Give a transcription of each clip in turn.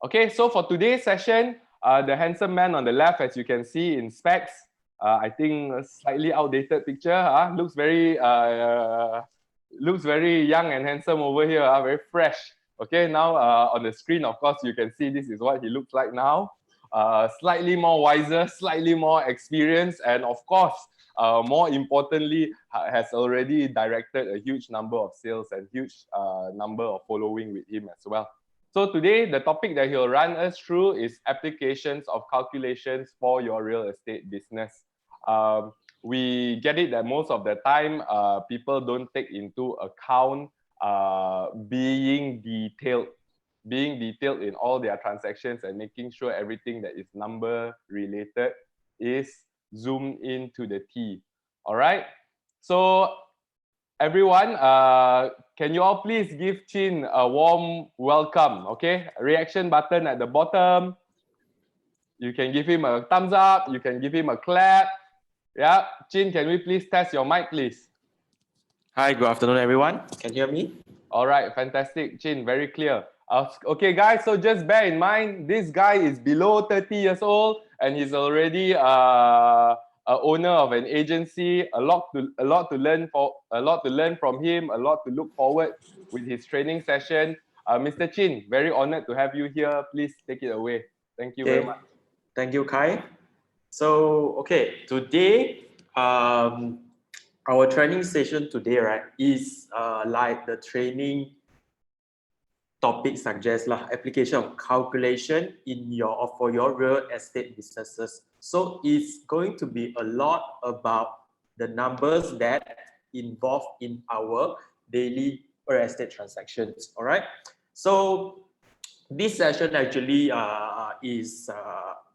Okay, so for today's session, the handsome man on the left, as you can see in specs, I think a slightly outdated picture, looks very young and handsome over here, very fresh. Okay, now on the screen, of course, you can see this is what he looks like now. Slightly more wiser, slightly more experienced, and of course, more importantly, has already directed a huge number of sales and huge number of following with him as well. So today, the topic that he'll run us through is applications of calculations for your real estate business. We get it that most of the time, people don't take into account being detailed in all their transactions and making sure everything that is number related is zoomed into the T. All right. So everyone, can you all please give Chin a warm welcome? Okay, reaction button at the bottom. You can give him a thumbs up. You can give him a clap. Yeah, Chin, can we please test your mic, please? Hi, good afternoon, everyone. Can you hear me? All right, fantastic, Chin, very clear. Okay, guys, so just bear in mind, this guy is below 30 years old and he's already owner of an agency. A lot to learn from him. A lot to look forward with his training session. Mr. Chin, very honored to have you here. Please take it away. Thank you very much. Thank you, Kai. So, today, our training session today, right, is like the training topic suggests application of calculation for your real estate businesses. So it's going to be a lot about the numbers that involve in our daily real estate transactions. All right. So this session actually is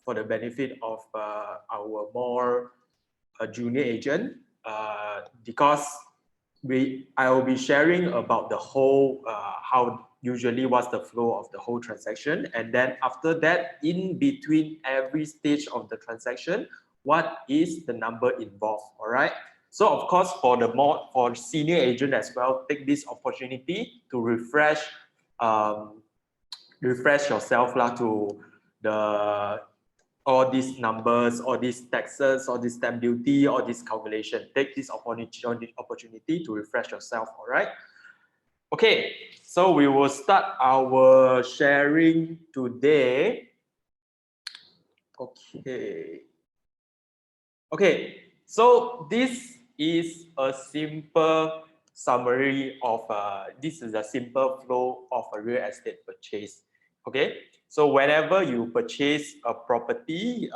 for the benefit of our more junior agent because I will be sharing about the whole how usually what's the flow of the whole transaction, and then after that, in between every stage of the transaction, what is the number involved. All right. So of course, for senior agent as well, take this opportunity to refresh yourself to all these numbers, all these taxes, all this stamp duty, all this calculation. Take this opportunity to refresh yourself. All right. Okay, so we will start our sharing today. Okay, so this is a simple summary of this is a simple flow of a real estate purchase. Okay, so whenever you purchase a property,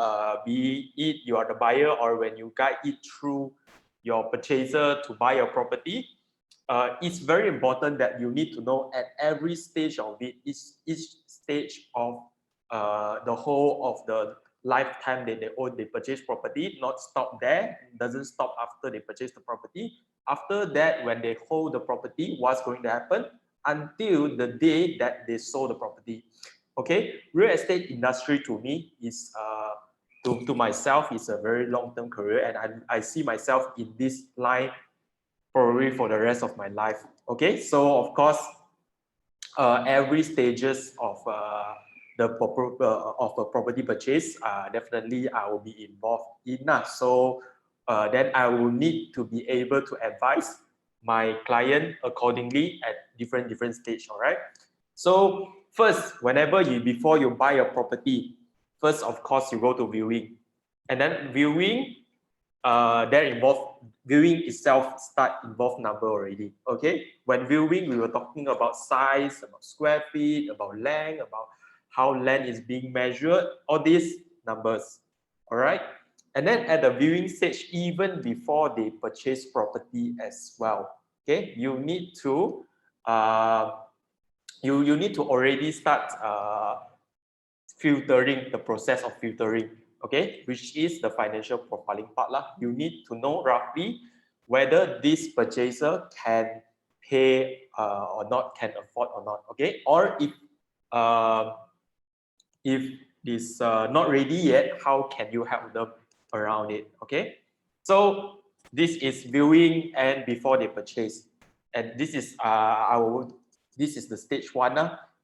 be it you are the buyer or when you guide it through your purchaser to buy your property, it's very important that you need to know at every stage of it, each stage of the whole of the lifetime that they purchase property, not stop there, doesn't stop after they purchase the property. After that, when they hold the property, what's going to happen until the day that they sold the property. Okay, real estate industry to me is to myself is a very long-term career, and I see myself in this line probably for the rest of my life. Okay, so of course, every stages of a property purchase, definitely I will be involved in. So then I will need to be able to advise my client accordingly at different stage. All right. So first, before you buy a property, first of course you go to viewing, and then viewing. Viewing itself involve number already. Okay, when viewing, we were talking about size, about square feet, about length, about how land is being measured, all these numbers. All right, and then at the viewing stage, even before they purchase property as well. Okay, you need to you need to already start filtering, the process of filtering. Okay, which is the financial profiling part lah. You need to know roughly whether this purchaser can pay or not, can afford or not. Okay, or if this not ready yet, how can you help them around it? Okay, so this is viewing and before they purchase, and this is this is the stage one.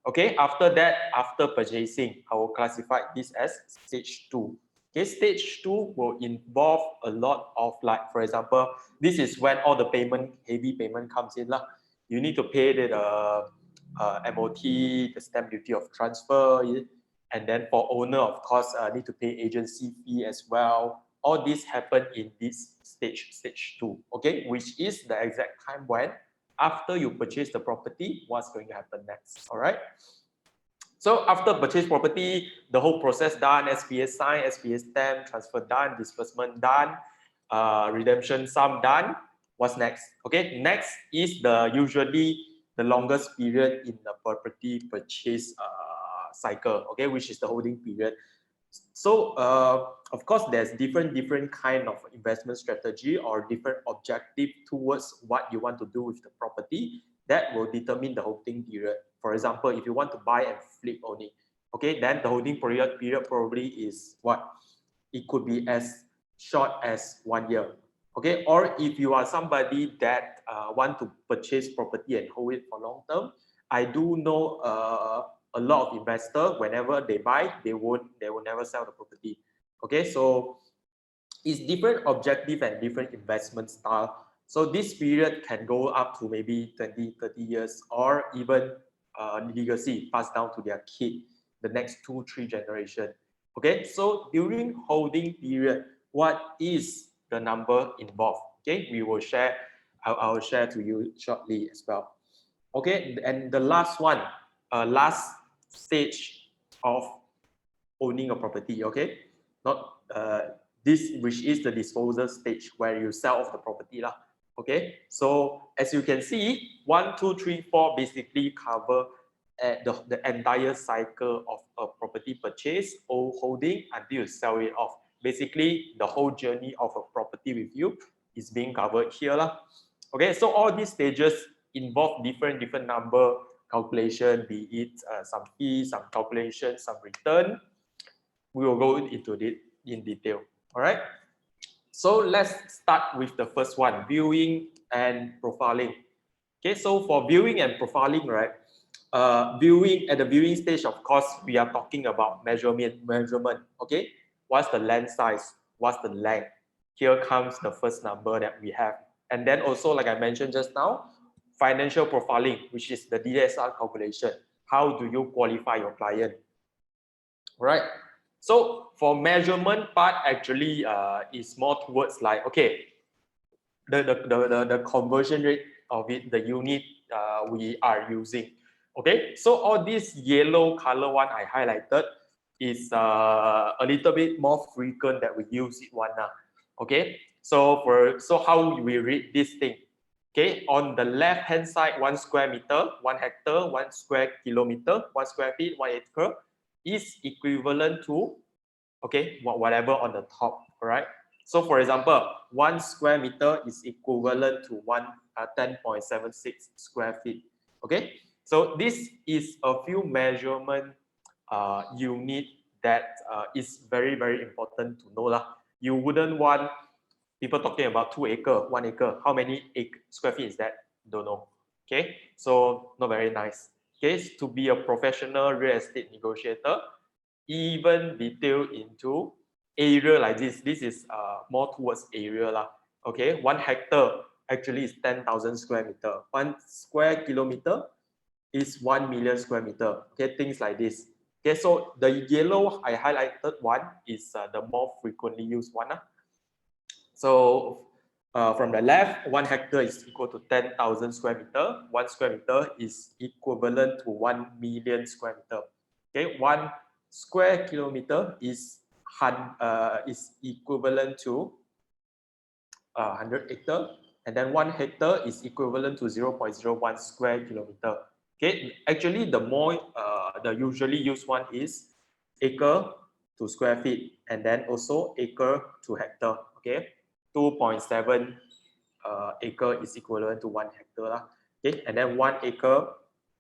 Okay, after that, after purchasing, I will classify this as stage 2. Okay, stage 2 will involve a lot of, like, for example, this is when all the heavy payment comes in lah. You need to pay the MOT, the stamp duty of transfer, and then for owner, of course, need to pay agency fee as well. All this happen in this stage 2, okay, which is the exact time when after you purchase the property, what's going to happen next, all right? So after purchase property, the whole process done, SPA signed, SPA stamp, transfer done, disbursement done, redemption sum done. What's next? Okay, next is usually the longest period in the property purchase cycle, okay, which is the holding period. So of course, there's different kind of investment strategy or different objective towards what you want to do with the property that will determine the holding period. For example, if you want to buy and flip only, okay, then the holding period probably is what? It could be as short as 1 year, okay? Or if you are somebody that want to purchase property and hold it for long term, I do know a lot of investors, whenever they buy, they will never sell the property. Okay, so it's different objective and different investment style. So this period can go up to maybe 20, 30 years, or even legacy passed down to their kid, the next 2, 3 generation. Okay, so during holding period, what is the number involved? Okay, we will share. I'll share to you shortly as well. Okay, and the last one, last stage of owning a property, okay? Not this, which is the disposal stage where you sell off the property lah. Okay, so as you can see, 1, 2, 3, 4 basically cover the entire cycle of a property purchase or holding until you sell it off. Basically, the whole journey of a property with you is being covered here lah. Okay, so all these stages involve different number calculation, be it some fees, some calculation, some return. We will go into it in detail. All right. So let's start with the first one, viewing and profiling. Okay, so for viewing and profiling, right? Viewing at the viewing stage, of course, we are talking about measurement. Okay, what's the lens size? What's the length? Here comes the first number that we have, and then also, like I mentioned just now, financial profiling, which is the Dsr calculation. How do you qualify your client? Right. So for measurement part, actually, is more towards like, okay, the conversion rate of it, the unit we are using. Okay, so all this yellow color one I highlighted is a little bit more frequent that we use it one now. Okay, so how we read this thing? Okay, on the left hand side, 1 square meter, 1 hectare, 1 square kilometer, 1 square feet, 1 acre is equivalent to, okay, whatever on the top, all right? So for example, 1 square meter is equivalent to 10.76 square feet, okay? So this is a few measurement unit that is very important to know lah. You wouldn't want people talking about 2 acre, 1 acre. How many square feet is that? Don't know. Okay, so not very nice. Okay, to be a professional real estate negotiator, even detail into area like this. This is more towards area lah. Okay, 1 hectare actually is 10,000 square meter. 1 square kilometer is 1 million square meter. Okay, things like this. Okay, so the yellow I highlighted one is the more frequently used one. So from the left, 1 hectare is equal to 10,000 square meter. 1 square meter is equivalent to 1 million square meter. Okay, 1 square kilometer is equivalent to 100 hectare, and then 1 hectare is equivalent to 0.01 square kilometer. Okay, actually the usually used one is acre to square feet, and then also acre to hectare. Okay, 2.7 acre is equivalent to 1 hectare lah. Okay, and then 1 acre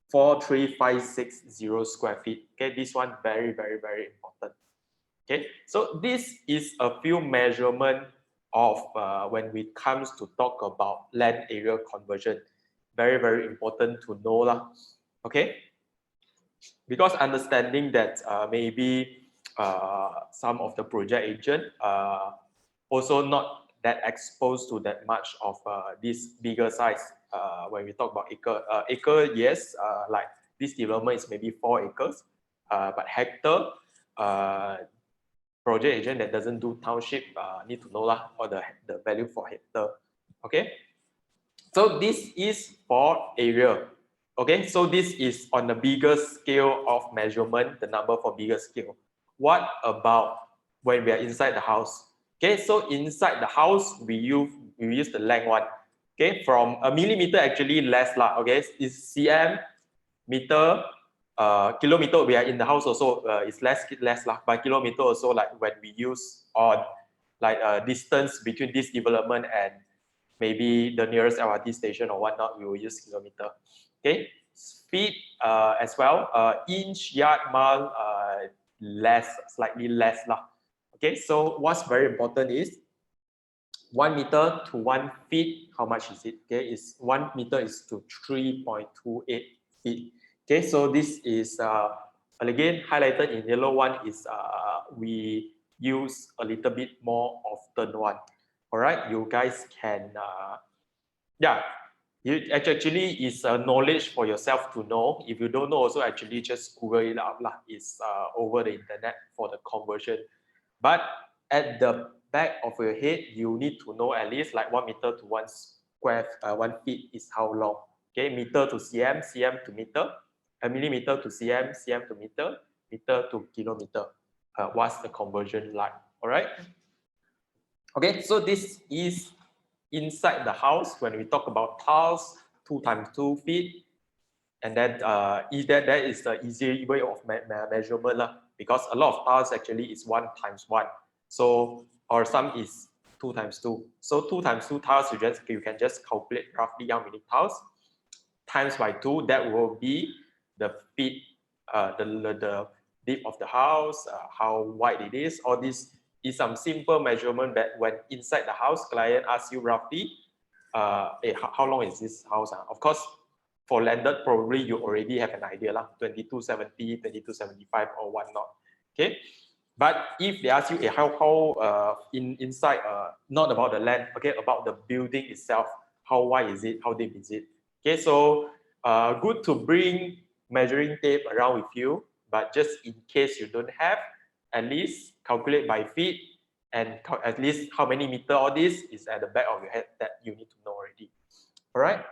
43560 square feet. Okay, this one very important. Okay, so this is a few measurement of when it comes to talk about land area conversion. Very important to know lah. Okay, because understanding that maybe some of the project agent also not that exposed to that much of this bigger size. When we talk about acre, yes, like this development is maybe 4 acres, but hectare, project agent that doesn't do township need to know lah, or the value for hectare. Okay, so this is for area. Okay, so this is on the bigger scale of measurement, the number for bigger scale. What about when we are inside the house? Okay, so inside the house, we use the length one. Okay, from a millimeter actually less lah. Okay, is cm, meter, kilometer. We are in the house also. It's less lah. By kilometer also, like when we use on like distance between this development and maybe the nearest LRT station or whatnot, we will use kilometer. Okay, feet as well. Inch, yard, mile, slightly less lah. Okay, so what's very important is 1 meter to 1 feet. How much is it? Okay, is 1 meter is to 3.28 feet. Okay, so this is again highlighted in yellow one is we use a little bit more often one. All right, you guys can yeah, it actually is a knowledge for yourself to know. If you don't know, also actually just Google it up lah. It's over the internet for the conversion. But at the back of your head, you need to know at least like 1 meter to 1 square 1 feet is how long. Okay, meter to cm, cm to meter, a millimeter to cm, cm to meter, meter to kilometer. What's the conversion like? All right. Okay, so this is inside the house. When we talk about tiles, 2 times 2 feet, and then that is the easy way of measurement lah, because a lot of tiles actually is 1 times 1. So or some is 2 times 2. So 2 times 2 tiles, you can just calculate roughly how many tiles times by 2. That will be the feet, the depth of the house, how wide it is. All this is some simple measurement that when inside the house, client asks you roughly, hey, how long is this house? Of course, for landed, probably you already have an idea lah, 2270, 2275 or whatnot. Okay, but if they ask you, hey, how inside, not about the land, okay, about the building itself, how wide is it, how deep is it? Okay, so good to bring measuring tape around with you, but just in case you don't have, at least calculate by feet, and at least how many meter all this is at the back of your head that you need to know already. All right.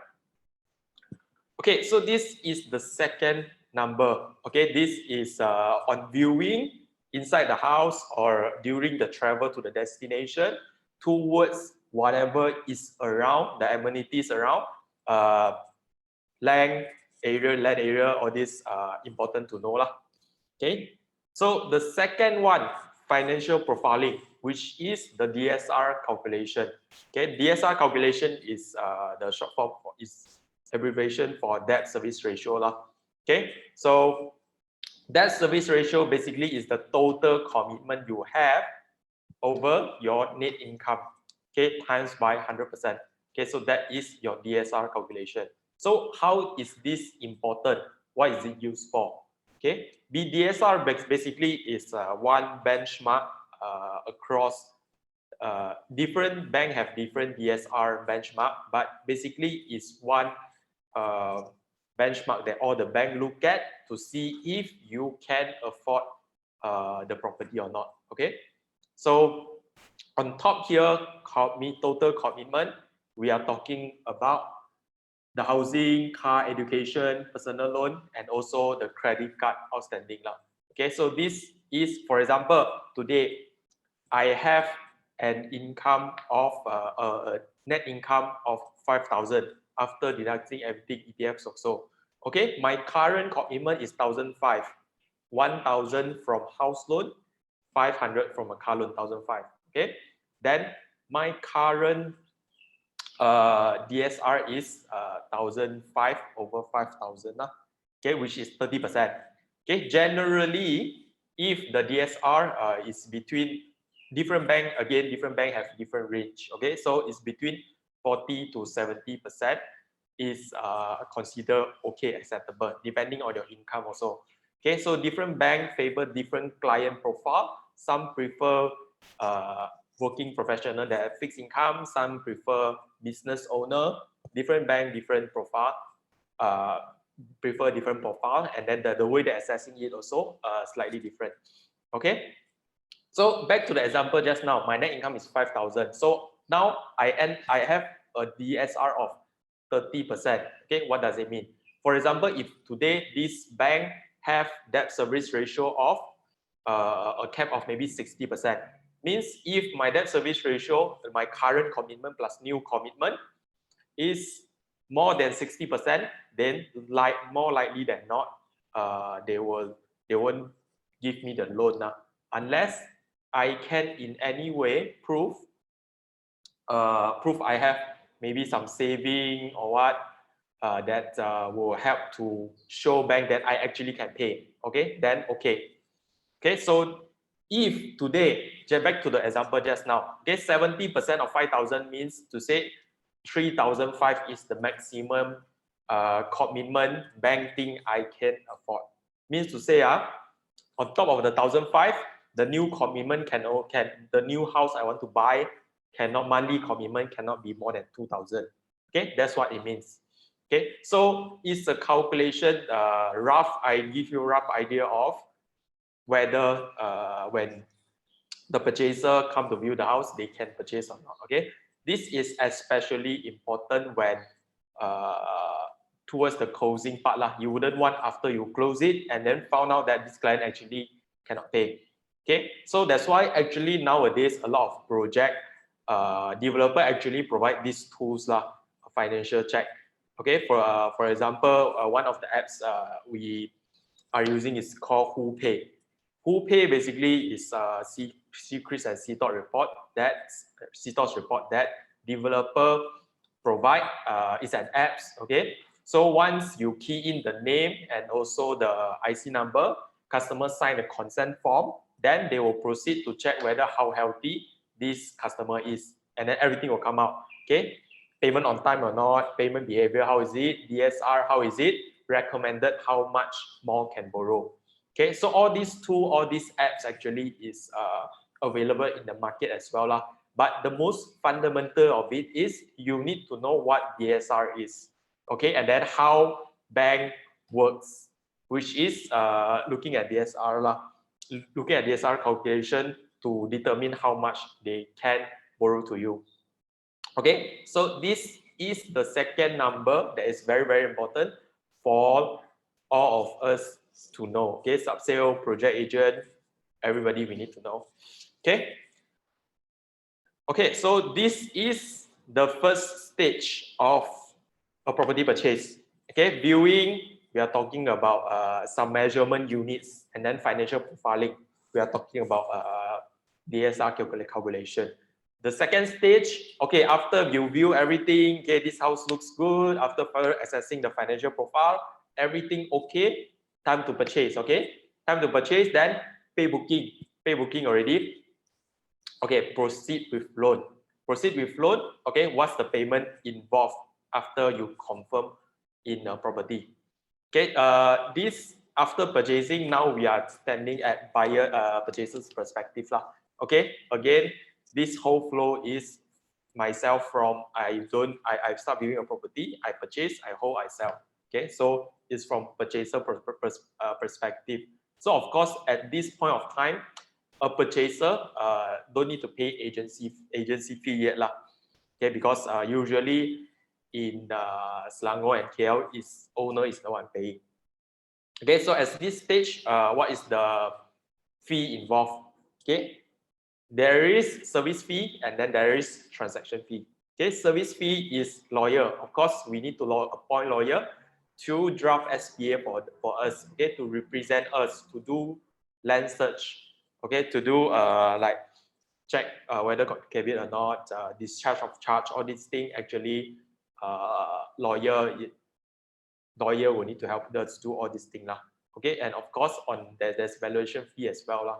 Okay, so this is the second number. Okay, this is on viewing inside the house or during the travel to the destination towards whatever is around, the amenities around, land area, all this important to know lah. Okay, so the second one, financial profiling, which is the DSR calculation. Okay, DSR calculation is the short form is abbreviation for debt service ratio lah. Okay, so debt service ratio basically is the total commitment you have over your net income. Okay, times by 100%. Okay, so that is your DSR calculation. So how is this important? What is it used for? Okay, BDSR basically is one benchmark across different bank have different DSR benchmark, but basically is one benchmark that all the bank look at to see if you can afford the property or not. Okay, so on top here, total commitment, we are talking about the housing, car, education, personal loan, and also the credit card outstanding lah. Okay, so this is, for example, today I have an income of a net income of 5,000 after deducting everything, ETFs also. Okay, my current commitment is 1,500, 1,000 from house loan, 500 from a car loan, 1,500. Okay, then my current DSR is 1,500 over 5,000, okay, which is 30%. Okay, generally, if the DSR is between different bank, again, different bank have different range. Okay, so it's between 40 to 70% is considered okay, acceptable, depending on your income also. Okay, so different bank favor different client profile. Some prefer working professional that have fixed income. Some prefer business owner. Different bank, different profile. Prefer different profile, and then the way they're assessing it also slightly different. Okay, so back to the example just now, my net income is 5,000. So now I have a DSR of 30%. Okay, what does it mean? For example, if today this bank have debt service ratio of a cap of maybe 60%, means if my debt service ratio, my current commitment plus new commitment is more than 60%, then more likely than not, they won't give me the loan now, unless I can in any way prove I have maybe some saving or what that will help to show bank that I actually can pay. Okay, then okay. Okay, so if today, back to the example just now, okay, 70% of 5,000 means to say 3,005 is the maximum commitment bank thing I can afford. Means to say, on top of the 1,005, the new commitment can the new house I want to buy cannot, monthly commitment cannot be more than 2,000. Okay, that's what it means. Okay, so it's a calculation, I give you a rough idea of whether when the purchaser come to view the house, they can purchase or not. Okay, this is especially important when towards the closing part lah. You wouldn't want after you close it and then found out that this client actually cannot pay. Okay, so that's why actually nowadays a lot of project developer actually provide these tools lah, financial check. Okay, for example, one of the apps we are using is called Who Pay. Who Pay basically is secrets and CTOS report that developer provide. It's an apps. Okay, so once you key in the name and also the IC number, customer sign a consent form, then they will proceed to check whether how healthy this customer is, and then everything will come out. Okay, payment on time or not, payment behavior, how is it, DSR, how is it, recommended how much more can borrow. Okay, so all these apps actually is available in the market as well lah. But the most fundamental of it is you need to know what DSR is. Okay, and then how bank works, which is looking at DSR lah, looking at DSR calculation to determine how much they can borrow to you. Okay, so this is the second number that is very, very important for all of us to know. Okay, sub-sale, project agent, everybody we need to know. Okay. Okay, so this is the first stage of a property purchase. Okay, viewing, we are talking about some measurement units, and then financial profiling, we are talking about DSR calculation. The second stage, okay, after you view everything, okay, this house looks good, after further assessing the financial profile, everything okay, time to purchase. Okay, time to purchase, then pay booking already. Okay, proceed with loan. Proceed with loan. Okay, what's the payment involved after you confirm in a property? Okay, this after purchasing, now we are standing at buyer purchaser's perspective lah. Okay, again, this whole flow is myself from I start viewing a property, I purchase, I hold, I sell. Okay, so it's from purchaser perspective. So of course, at this point of time, a purchaser don't need to pay agency fee yet lah. Okay, because usually in Selangor and KL, owner is the one paying. Okay, so at this stage, what is the fee involved? Okay, there is service fee and then there is transaction fee. Okay, service fee is lawyer. Of course, we need to appoint lawyer to draft SPA for us. Okay, to represent us, to do land search. Okay, to do like check whether got caveat or not, discharge of charge, all these things actually lawyer will need to help us do all these things lah. Okay, and of course there's valuation fee as well lah.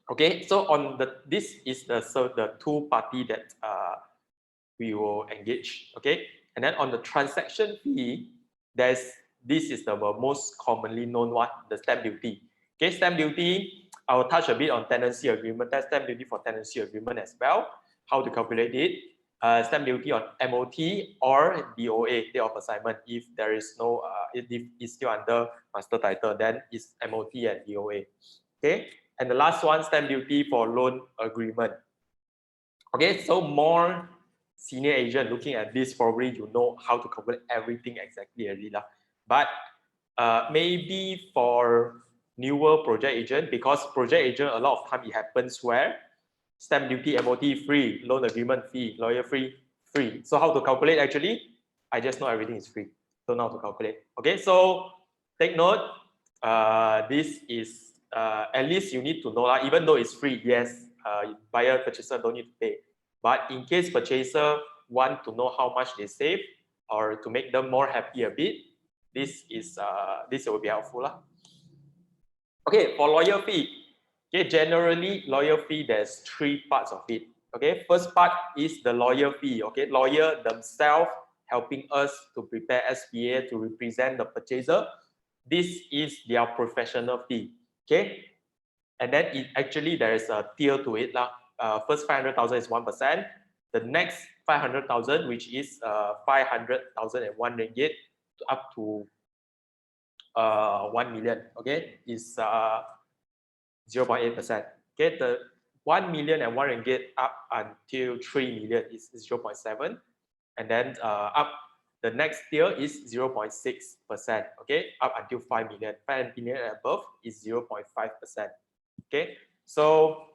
Okay, so on this is the two party that we will engage. Okay, and then on the transaction fee, there's this is the most commonly known one, the stamp duty. Okay, stamp duty, I will touch a bit on tenancy agreement. That's stamp duty for tenancy agreement as well, how to calculate it. Stamp duty on MOT or DOA, date of assignment. If there is no, if it's still under master title, then it's MOT and DOA. Okay, and the last one, stamp duty for loan agreement. Okay, so more senior agent looking at this, probably you know how to calculate everything exactly already lah. But maybe for newer project agent, because project agent a lot of time it happens where stamp duty, MOT free, loan agreement fee, lawyer free. So how to calculate actually? I just know everything is free. Don't know how to calculate. Okay, so take note. This is at least you need to know lah. Even though it's free, yes, buyer purchaser don't need to pay. But in case purchaser want to know how much they save or to make them more happy a bit, this will be helpful lah. Okay, for lawyer fee. Okay, generally lawyer fee there's three parts of it. Okay, first part is the lawyer fee. Okay, lawyer themselves helping us to prepare SPA to represent the purchaser. This is their professional fee. Okay, and then there is a tier to it lah. First 500,000 is 1%. The next 500,000, which is 500,001 ringgit, up to 1 million. Okay, is 0.8%. Okay, the 1 million and 1 ringgit up until 3 million is 0.7, and then the next tier is 0.6%. Okay, up until 5 million. 5 million and above is 0.5%. Okay, so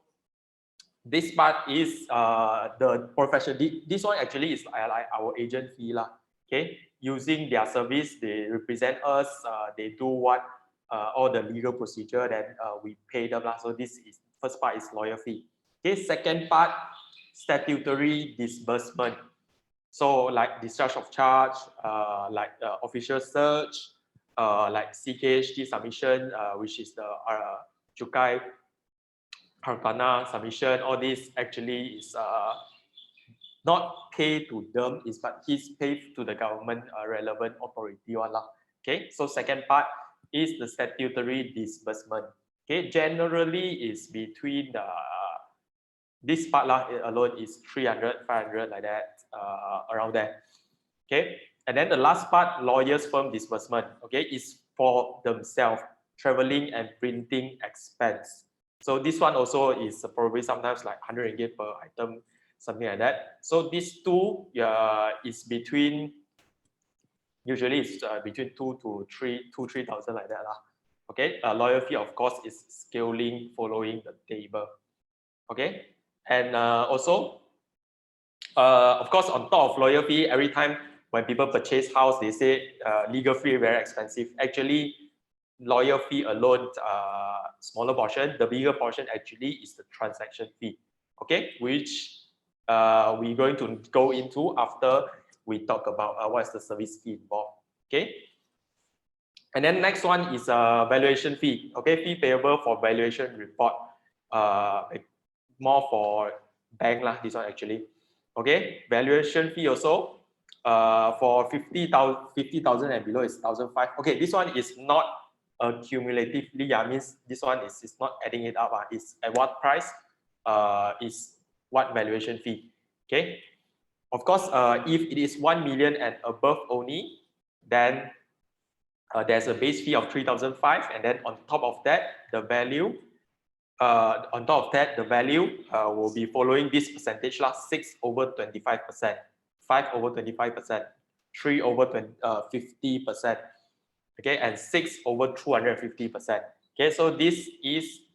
this part is the profession. This one actually is like our agent fee lah. Okay, using their service, they represent us. They do what all the legal procedure. Then we pay them lah. So this is first part is lawyer fee. Okay, second part, statutory disbursement. So like discharge of charge, like official search, like CKHG submission, which is the Cukai Hartana submission. All this actually is not pay to them, but he's paid to the government relevant authority one lah. Okay, so second part is the statutory disbursement. Okay, generally is between this part lah alone is 300, 500 like that, around there. Okay, and then the last part, lawyers firm disbursement. Okay, is for themselves, traveling and printing expense. So this one also is probably sometimes like 100 ringgit per item, something like that. So these two is between, usually it's between 2,000 like that lah. Okay, lawyer fee of course is scaling following the table. Okay, and also of course on top of lawyer fee, every time when people purchase house, they say legal fee very expensive. Actually, lawyer fee alone, smaller portion. The bigger portion actually is the transaction fee. Okay, which we're going to go into after we talk about what's the service fee involved. Okay, and then next one is valuation fee. Okay, fee payable for valuation report. More for bank lah. This one actually. Okay, valuation fee also. For 50,000 and below is 1,500. Okay, this one is not cumulatively. Means this one is not adding it up. It's at what price? Is what valuation fee. Okay, of course, if it is 1 million and above only, then there's a base fee of 3,500, and then on top of that, the value. On top of that, the value will be following this percentage lah: 6/25%, 5/25%, 3/50%, okay, and 6/250%. Okay, so this is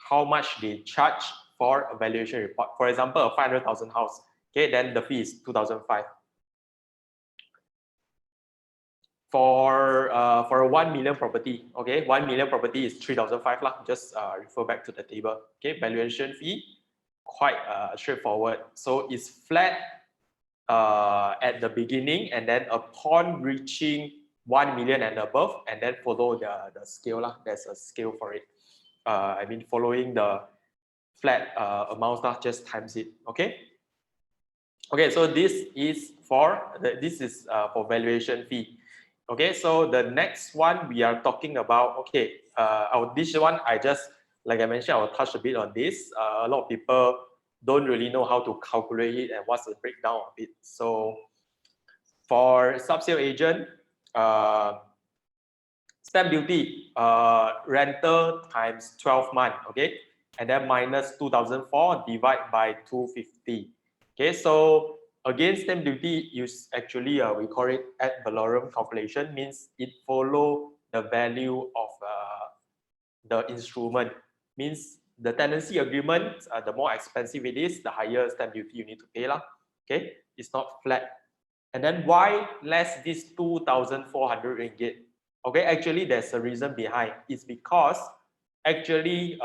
how much they charge for a valuation report. For example, a 500,000 house. Okay, then the fee is 2,500. For a 1 million property, okay, 1 million property is 3,500 lah. Just refer back to the table. Okay, valuation fee quite straightforward. So it's flat at the beginning, and then upon reaching 1 million and above, and then follow the scale lah. There's a scale for it. I mean, following the flat amounts lah, just times it. Okay. Okay, so this is for valuation fee. Okay, so the next one we are talking about, okay, this one I just, like I mentioned, I will touch a bit on this. A lot of people don't really know how to calculate it and what's the breakdown of it. So for sub-sale agent, stamp duty, rental times 12 months, okay? And then minus 2004 divided by 250. Okay, so again, stamp duty is actually, we call it ad valorem calculation, means it follow the value of the instrument. Means the tenancy agreement, the more expensive it is, the higher stamp duty you need to pay lah. Okay, it's not flat. And then why less this 2,400 ringgit? Okay, actually there's a reason behind. It's because actually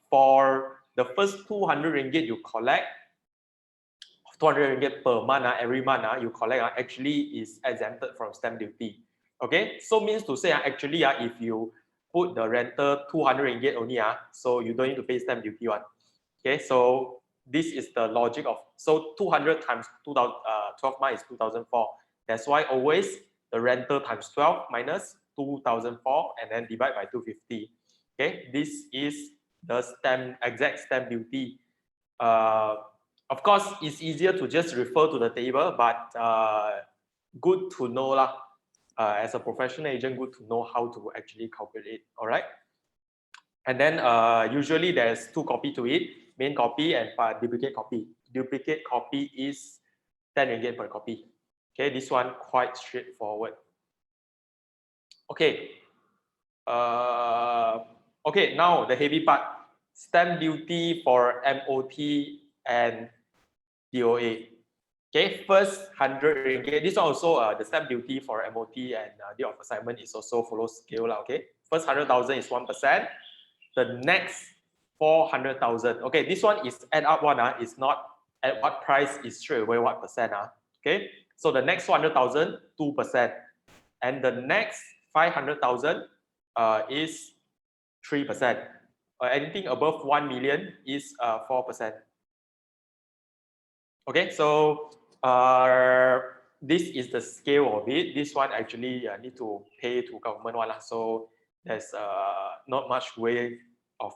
for the first 200 ringgit you collect, 200 ringgit per month, every month you collect, actually is exempted from stamp duty. Okay, so means to say actually if you put the rental 200 ringgit only, so you don't need to pay stamp duty one. Okay, so this is the logic of, so 200 times 12 months is 2004. That's why always the rental times 12 minus 2004 and then divide by 250. Okay, this is the exact stamp duty. Of course, it's easier to just refer to the table, but good to know lah. As a professional agent, good to know how to actually calculate. All right. And then usually there's two copy to it, main copy and duplicate copy. Duplicate copy is 10 ringgit per copy. Okay, this one quite straightforward. Okay. Okay, now the heavy part. Stamp duty for MOT and DOA. Okay, first 100 ringgit. This one also the stamp duty for MOT and date of assignment is also follow scale. Okay, first 100,000 is 1%. The next 400,000. Okay, this one is add up one. It's not at what price is straight away what percent. Okay, so the next 100,000, 2%. And the next 500,000 is 3%. Anything above 1 million is 4%. Okay, so this is the scale of it. This one actually need to pay to government one. So there's not much way of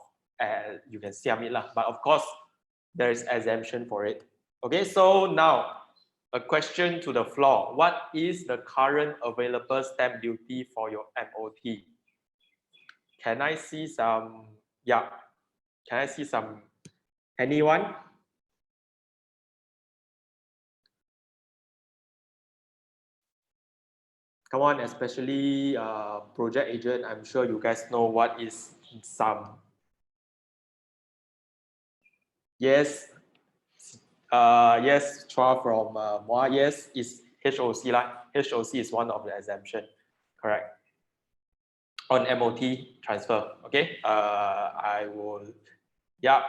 you can see it lah. But of course, there is exemption for it. Okay, so now a question to the floor. What is the current available stamp duty for your MOT? Can I see some? Yeah, can I see some? Anyone? Come on, especially project agent. I'm sure you guys know what is some. Yes, yes, Chua from Moa. Yes, is HOC lah. HOC is one of the exemption, correct? On MOT transfer. Okay. I will. Yeah.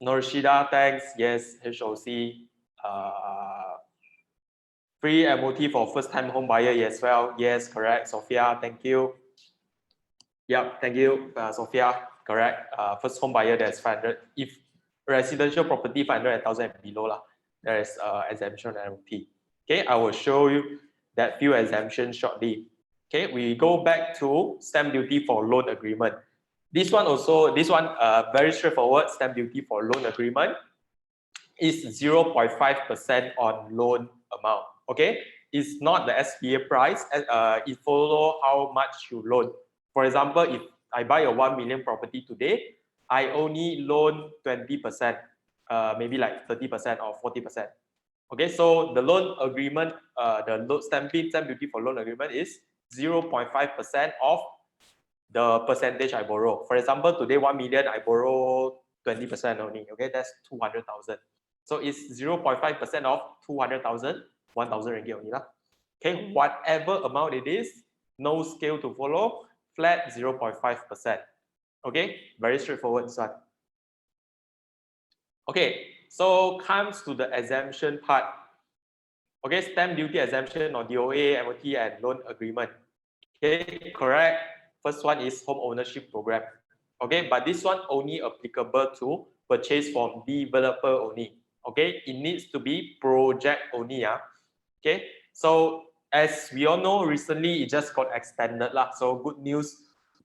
Norshida, thanks. Yes, HOC. Free MOT for first-time home buyer as well. Yes, correct. Sophia, thank you. Yep, thank you, Sophia. Correct. First home buyer, there's 500. If residential property 500,000 and below lah, there is exemption MOT. Okay, I will show you that few exemptions shortly. Okay, we go back to stamp duty for loan agreement. This one very straightforward. Stamp duty for loan agreement is 0.5% on loan amount. Okay, it's not the SPA price. It follow how much you loan. For example, if I buy a 1 million property today, I only loan 20%, maybe like 30% or 40%. Okay, so the loan agreement, stamp duty for loan agreement is 0.5% of the percentage I borrow. For example, today 1 million, I borrow 20% only. Okay, that's 200,000. So it's 0.5% of 200,000, 1,000 ringgit only lah. Okay, whatever amount it is, no scale to follow, flat 0.5%. Okay, very straightforward this one. Okay, so comes to the exemption part. Okay, stamp duty exemption on DOA, MOT, and loan agreement. Okay, correct. First one is home ownership program. Okay, but this one only applicable to purchase from developer only. Okay, it needs to be project only. Okay, so as we all know, recently it just got extended lah. So good news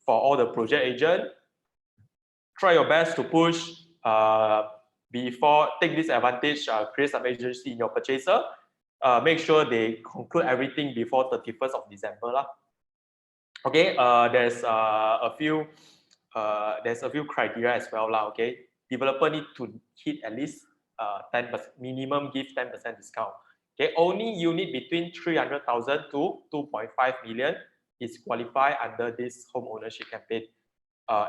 for all the project agent. Try your best to push before, take this advantage, create some agency in your purchaser. Make sure they conclude everything before 31st of December lah. Okay, there's a few criteria as well lah. Okay, developer need to hit at least 10%, minimum give 10% discount. Okay, only unit between 300,000 to 2.5 million is qualified under this home ownership campaign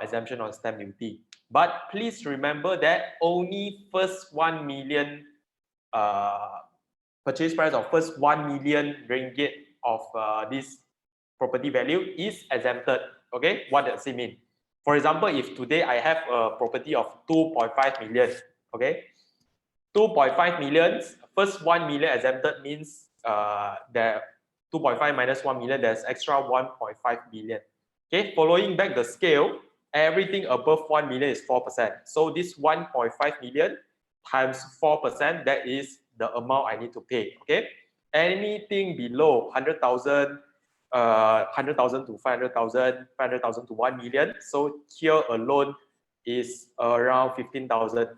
exemption on stamp duty. But please remember that only first 1 million purchase price of first 1 million ringgit of this property value is exempted. Okay, what does it mean? For example, if today I have a property of 2.5 million, okay, 2.5 million, first 1 million exempted means there 2.5 minus 1 million, there's extra 1.5 million. Okay, following back the scale, everything above 1 million is 4%. So this 1.5 million times 4%, that is the amount I need to pay. Okay, anything below 100,000, 100,000 to 500,000, 500,000 to 1 million. So here alone is around 15,000.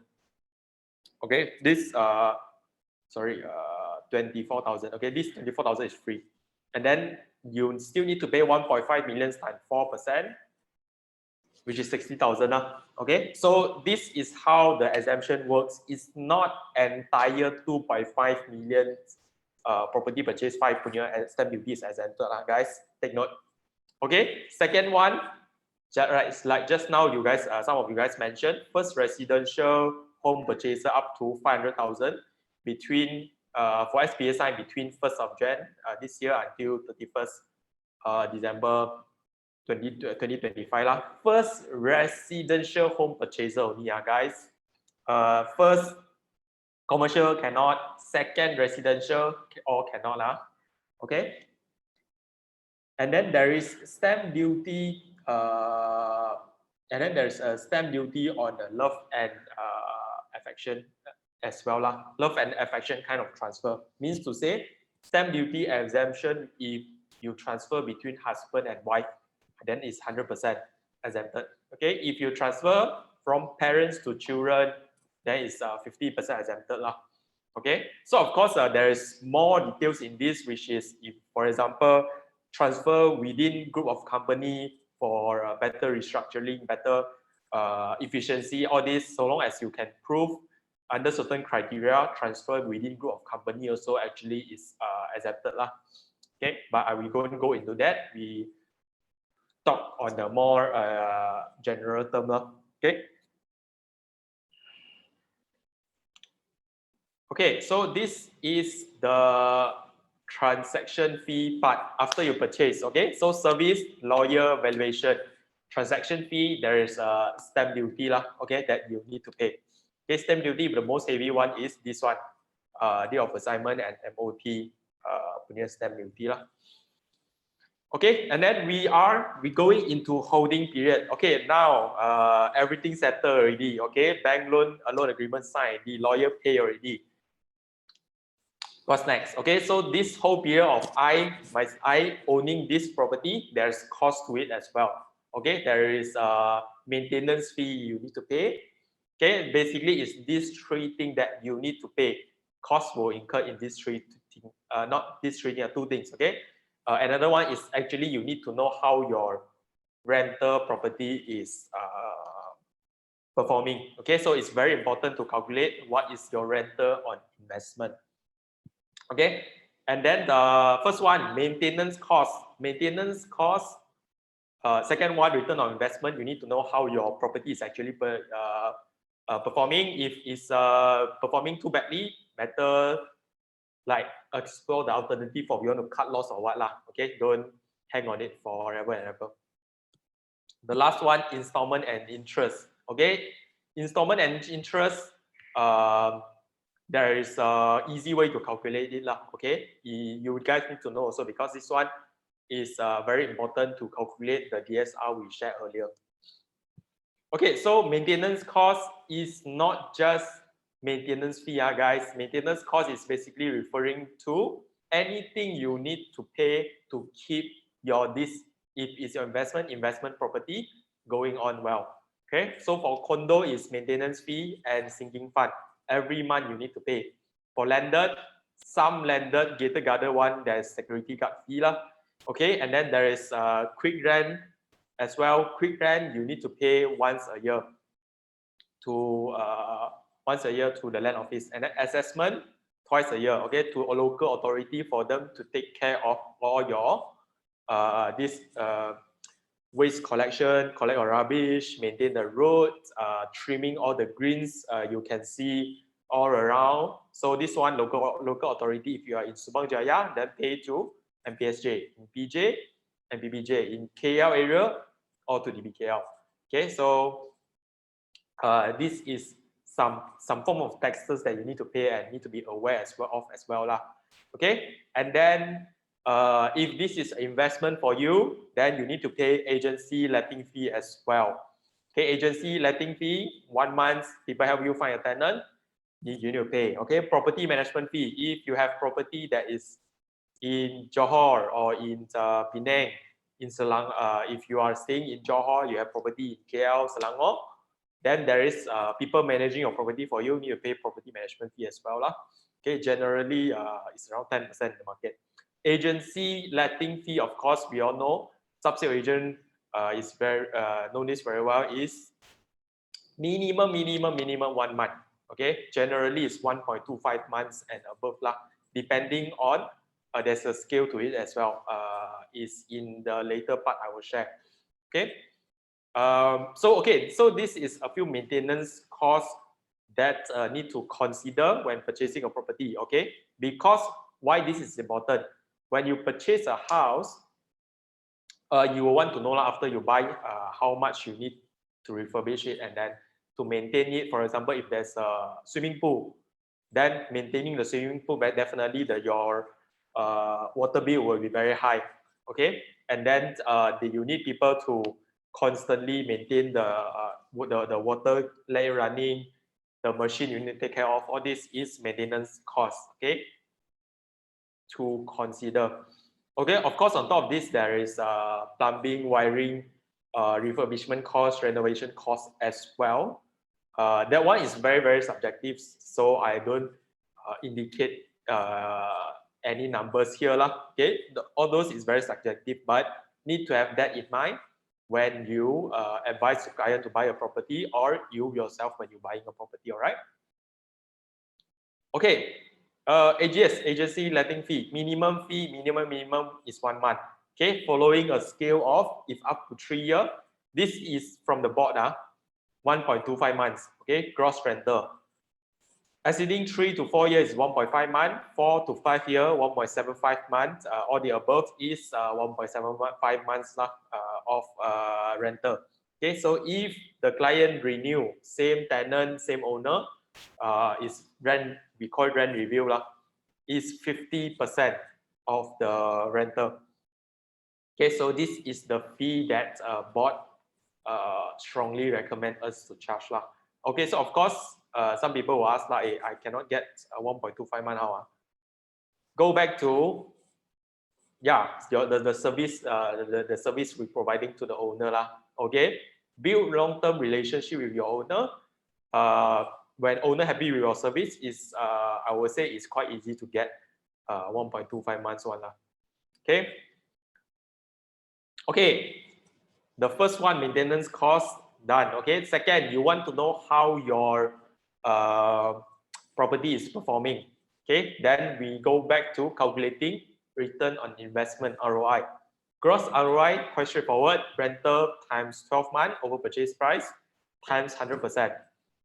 Okay, this 24,000. Okay, this 24,000 is free, and then you still need to pay 1.5 million times 4%, which is 60,000. Okay, so this is how the exemption works. It's not entire 2.5 million property purchase 5 punya stamp duty is exempted, guys. Take note. Okay, second one, right, it's like just now you guys, some of you guys mentioned, first residential home purchaser up to 500,000 between for SPA sign between 1st of Jan this year until 31st December 2025 lah. First residential home purchaser only, guys. First commercial cannot, second residential all cannot lah. Okay. And then there is stamp duty. And then there's a stamp duty on the love and affection as well lah. Love and affection kind of transfer means to say stamp duty exemption if you transfer between husband and wife, then it's 100% exempted. Okay, if you transfer from parents to children, then it's 50% exempted lah. Okay, so of course there is more details in this, which is if, for example, transfer within group of company for better restructuring, better efficiency, all this, so long as you can prove under certain criteria, transfer within group of company also actually is accepted lah. Okay, but we won't go into that. We talk on the more general term lah. Okay. Okay, so this is the transaction fee part after you purchase. Okay, so service, lawyer, valuation, transaction fee, there is a stamp duty lah. Okay, that you need to pay. Okay, stamp duty, the most heavy one is this one, date of assignment and MOT punya stamp duty lah. Okay, and then we going into holding period. Okay, now everything settled already. Okay, bank loan agreement signed, the lawyer pay already. What's next? Okay, so this whole period of I owning this property, there's cost to it as well. Okay, there is a maintenance fee you need to pay. Okay, basically it's these three things that you need to pay. Costs will incur in these three things, not these three things, two things. Okay, another one is actually you need to know how your rental property is performing. Okay, so it's very important to calculate what is your rental on investment. Okay, and then the first one, maintenance cost. Maintenance cost. Second one, return on investment. You need to know how your property is actually performing. If it's performing too badly, better like explore the alternative of you want to cut loss or what lah. Okay, don't hang on it forever and ever. The last one, installment and interest. Okay, installment and interest. There is an easy way to calculate it lah. Okay, you guys need to know also because this one is very important to calculate the DSR we shared earlier. Okay, so maintenance cost is not just maintenance fee, guys. Maintenance cost is basically referring to anything you need to pay to keep your if it's your investment property going on well. Okay, so for condo is maintenance fee and sinking fund. Every month you need to pay. For landed, some landed gated garden one, there's security guard fee lah. Okay, and then there is quick rent as well. Quick rent you need to pay once a year to the land office, and then assessment twice a year. Okay, to a local authority for them to take care of all your waste collection, collect your rubbish, maintain the roads, trimming all the greens you can see all around. So this one local authority, if you are in Subang Jaya, then pay to MPSJ, in PJ and PBJ, in KL area or to DBKL. Okay, so this is some form of taxes that you need to pay and need to be aware as well lah. Okay, and then if this is investment for you, then you need to pay agency letting fee as well. Okay, agency letting fee, 1 month, people help you find a tenant, you need to pay. Okay, property management fee, if you have property that is in Johor or in Penang, in Selangor, if you are staying in Johor, you have property in KL, Selangor, then there is people managing your property for you, need to pay property management fee as well lah. Okay, generally it's around 10% in the market. Agency letting fee, of course, we all know, sub-sale agent is very know this very well, is minimum 1 month. Okay, generally it's 1.25 months and above lah, depending on there's a scale to it as well. Is in the later part I will share. Okay. So this is a few maintenance costs that need to consider when purchasing a property. Okay, because why this is important? When you purchase a house, you will want to know after you buy how much you need to refurbish it and then to maintain it. For example, if there's a swimming pool, then maintaining the swimming pool, definitely your water bill will be very high. Okay, and then you need people to constantly maintain the water line running, the machine you need to take care of. All this is maintenance costs. Okay, to consider. Okay, of course, on top of this, there is plumbing, wiring, refurbishment costs, renovation costs as well. That one is very, very subjective, so I don't indicate any numbers here lah. Okay, all those is very subjective, but need to have that in mind when you advise the client to buy a property, or you yourself when you're buying a property. All right. Okay. AGS, agency letting fee, minimum is 1 month. Okay, following a scale of, if up to 3 years, this is from the board, 1.25 months. Okay, gross rental. Exceeding 3 to 4 years is 1.5 months, 4 to 5 years, 1.75 months. All the above is 1.75 months of rental. Okay, so if the client renew, same tenant, same owner, is rent, we call it rent review lah, is 50% of the rental. Okay, so this is the fee that board strongly recommend us to charge lah. Okay, so of course, some people will ask like, hey, I cannot get 1.25 month how? Go back to the service the service we're providing to the owner lah. Okay, build long-term relationship with your owner. When owner happy with your service, is I would say it's quite easy to get 1.25 months one lah. Okay. Okay, the first one, maintenance cost, done. Okay, second, you want to know how your property is performing. Okay, then we go back to calculating return on investment, ROI. Gross ROI, quite straightforward, rental times 12 months over purchase price times 100%.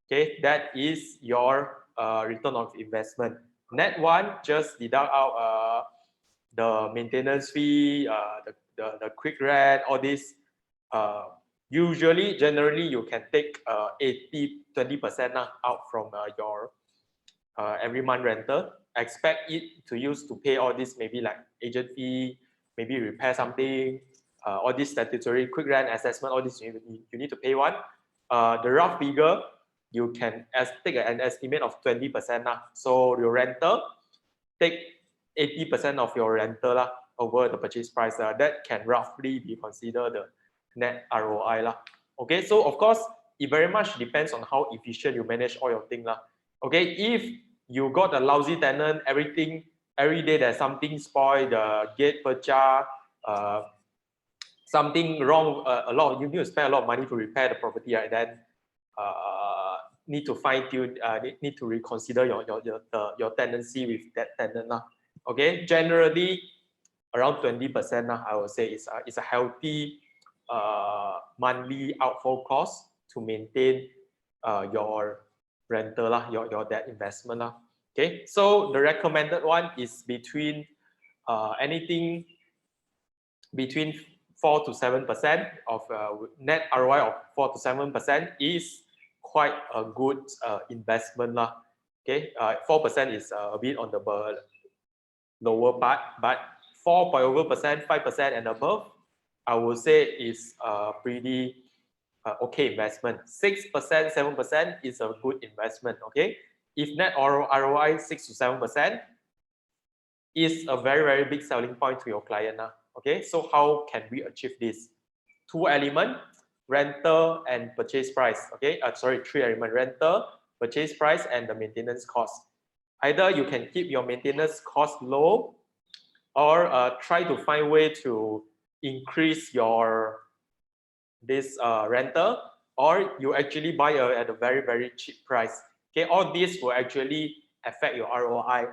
Okay, that is your return on investment. Net one, just deduct out the maintenance fee, the quick rent, all this. Generally, you can take 20% out from your every month rental. Expect it to use to pay all this, maybe like agent fee, maybe repair something, all this statutory quick rent assessment, all this you need to pay one. The rough figure, you can take an estimate of 20% now. So your rental, take 80% of your rental lah, over the purchase price. That can roughly be considered the net ROI lah. Okay, so of course, it very much depends on how efficient you manage all your things lah. Okay, if you got a lousy tenant, everything, every day there's something spoiled, the gate pecah, something wrong, you need to spend a lot of money to repair the property, right? Then need to fine tune, need to reconsider your tenancy with that tenant lah. Okay, generally around 20% lah, I would say is a healthy monthly outflow cost to maintain your rental lah, your debt investment lah. Okay, so the recommended one is between anything between 4 to 7% of net ROI of 4 to 7% is quite a good investment lah. Okay, 4% is a bit on the lower part, but 4% 5% and above, I would say is a pretty okay investment. 6% 7% is a good investment. Okay, if net ROI 6 to 7% is a very big selling point to your client now. Okay, so how can we achieve this? Two element, rental and purchase price. Okay, sorry, three element, rental, purchase price, and the maintenance cost. Either you can keep your maintenance cost low, or try to find way to increase your rental, or you actually buy at a very cheap price. Okay, all this will actually affect your ROI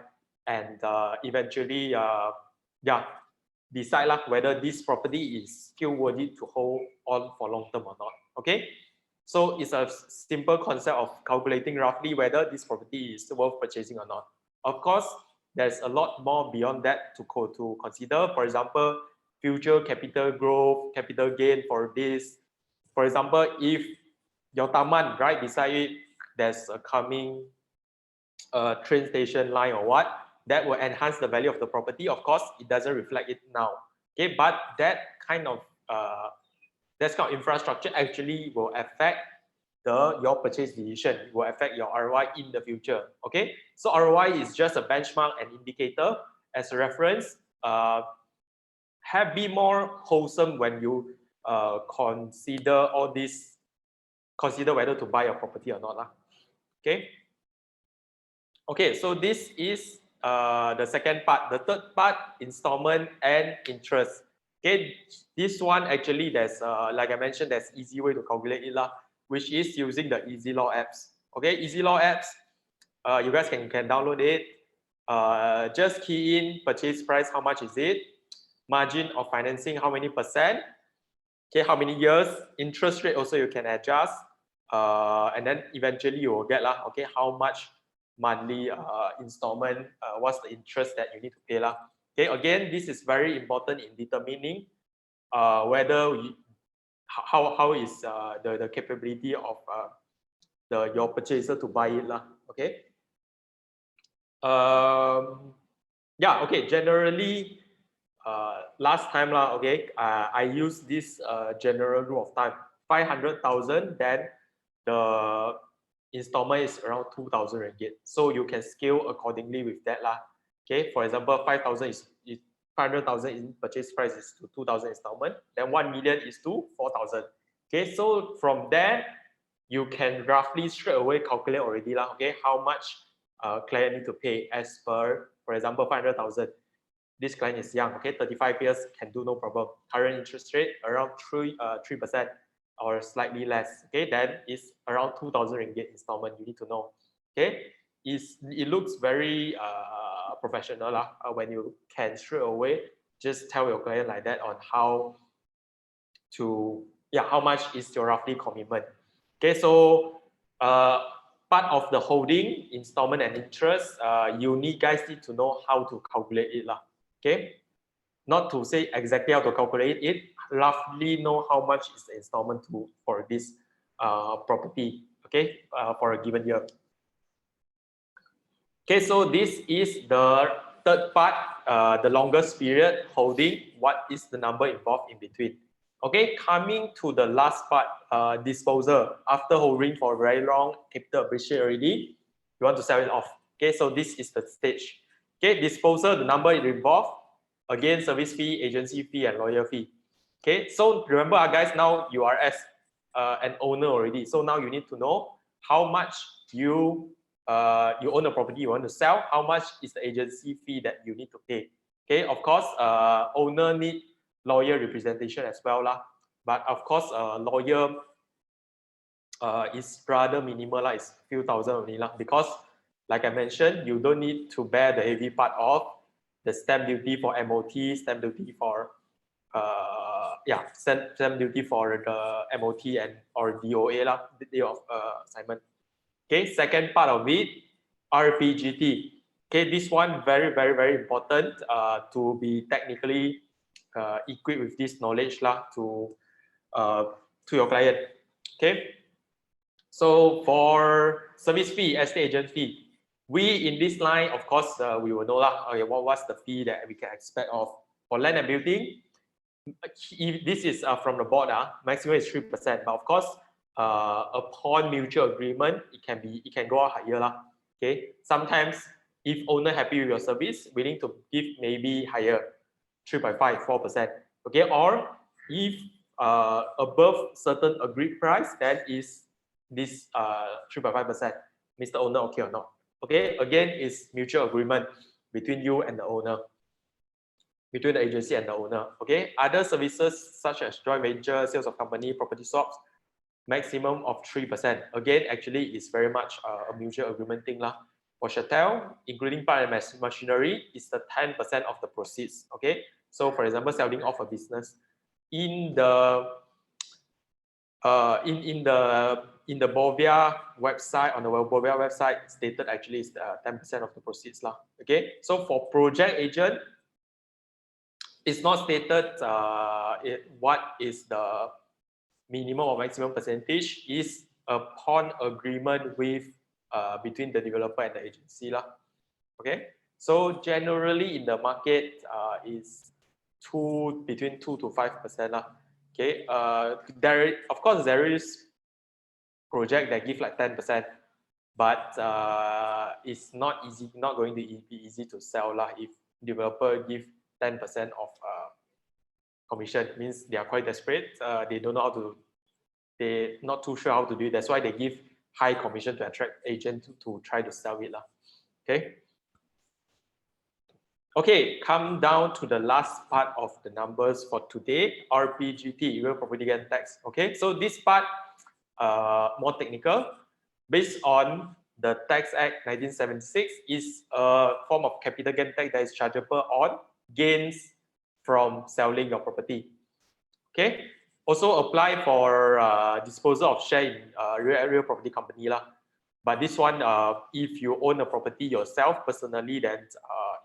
and eventually decide whether this property is still worthy to hold on for long term or not. Okay, so it's a simple concept of calculating roughly whether this property is worth purchasing or not. Of course, there's a lot more beyond that to consider. For example, future capital growth, capital gain for this. For example, if your taman right beside it, there's a coming train station line or what, that will enhance the value of the property. Of course, it doesn't reflect it now. Okay, but that kind of infrastructure actually will affect your purchase decision. It will affect your ROI in the future. Okay, so ROI is just a benchmark and indicator as a reference. Be more wholesome when you consider all this. Consider whether to buy a property or not lah. Okay. Okay, so this is the second part. The third part, installment and interest. Okay, this one actually there's like I mentioned, there's easy way to calculate it lah, which is using the Easy Law apps. Okay, Easy Law apps, you guys can download it. Just key in purchase price, how much is it? Margin of financing, how many percent? Okay, how many years? Interest rate also you can adjust, and then eventually you will get lah. Okay, how much monthly installment? What's the interest that you need to pay lah? Okay, again, this is very important in determining whether how is the capability of your purchaser to buy it lah. Okay. Yeah. Okay. Generally, last time lah. Okay. I use this general rule of thumb: 500,000. Then the installment is around 2,000 ringgit. So you can scale accordingly with that lah. Okay. For example, 5,000 is 500,000 in purchase price is to 2,000 installment. Then 1 million is to 4,000. Okay. So from there, you can roughly straight away calculate already lah. Okay. How much client need to pay as per, for example, 500,000. This client is young. Okay. 35 years can do no problem. Current interest rate around 3% or slightly less. Okay. Then it's around 2,000 ringgit installment. You need to know. Okay. It looks very professional lah, when you can straight away just tell your client like that on how much is your roughly commitment. Okay, so part of the holding, installment and interest, you guys need to know how to calculate it lah. Okay, not to say exactly how to calculate it, roughly know how much is the installment for this property. Okay, for a given year. Okay, so this is the third part, the longest period holding. What is the number involved in between? Okay, coming to the last part, disposal. After holding for very long, capital appreciate already, you want to sell it off. Okay, so this is the stage. Okay, disposal, the number it involved. Again, service fee, agency fee, and lawyer fee. Okay, so remember, guys, now you are as an owner already. So now you need to know how much you own a property you want to sell. How much is the agency fee that you need to pay? Okay, of course, owner need lawyer representation as well lah. But of course, lawyer is rather minimal lah. It's few thousand only lah. Because like I mentioned, you don't need to bear the heavy part of the stamp duty for MOT, stamp duty for stamp duty for the MOT and or DOA lah, the day of assignment. Okay, second part of it, Rpgt. Okay, this one very important to be technically equipped with this knowledge lah to your client. Okay, so for service fee, estate agent fee, we in this line, of course, we will know lah. Okay, what's the fee that we can expect of for land and building? If this is from the board, maximum is 3%. But of course, upon mutual agreement, it can go higher lah. Okay, sometimes if owner happy with your service, willing to give maybe higher, 3.5, 4%. Okay, or if above certain agreed price, then is this 3.5%. Mr. Owner, okay or not? Okay, again, is mutual agreement between you and the owner, between the agency and the owner. Okay, other services such as joint venture, sales of company, property swaps, maximum of 3%. Again, actually, it's very much a mutual agreement thing lah. For chattel, including plant and machinery, is the 10% of the proceeds. Okay, so for example, selling off a business in the Bovia website, on the Bovia website stated actually is 10% of the proceeds lah. Okay, so for project agent, it's not stated what is the minimum or maximum percentage. Is upon agreement with between the developer and the agency lah. Okay, so generally in the market is between 2 to 5% lah. Okay, of course there is project that give like 10%, but it's not going to be easy to sell lah. If developer give 10% of commission, means they are quite desperate. They don't know how to, they're not too sure how to do it. That's why they give high commission to attract agent to try to sell it lah. Okay. Okay, come down to the last part of the numbers for today, Rpgt, real property gain tax. Okay, so this part more technical, based on the Tax Act 1976, is a form of capital gain tax that is chargeable on gains from selling your property. Okay, also apply for disposal of share in real property company lah. But this one, if you own a property yourself personally, then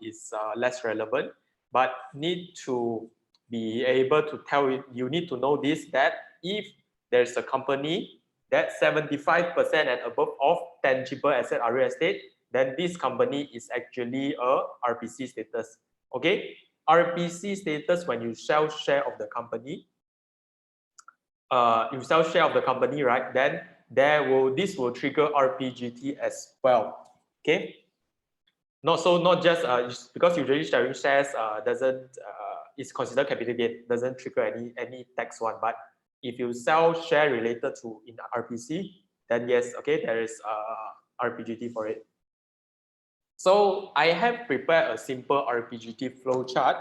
is less relevant. But need to be able to tell you need to know this, that if there's a company that 75% and above of tangible asset are real estate, then this company is actually a RPC status. Okay, RPC status when you sell share of the company, right? Then this will trigger Rpgt as well. Okay, not just because usually sharing shares is considered capital gain, doesn't trigger any tax one. But if you sell share related to in RPC, then yes, okay, there is Rpgt for it. So I have prepared a simple Rpgt flow chart.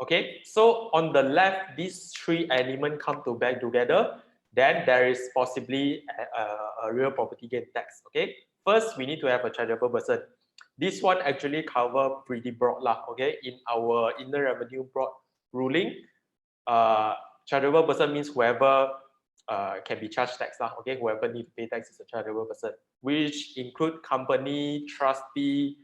Okay, so on the left, these three elements come back together. Then there is possibly a real property gain tax. Okay, first we need to have a chargeable person. This one actually cover pretty broad lah. Okay, in our inner revenue broad ruling, chargeable person means whoever can be charged tax lah. Okay, whoever need to pay tax is a chargeable person, which include company, trustee,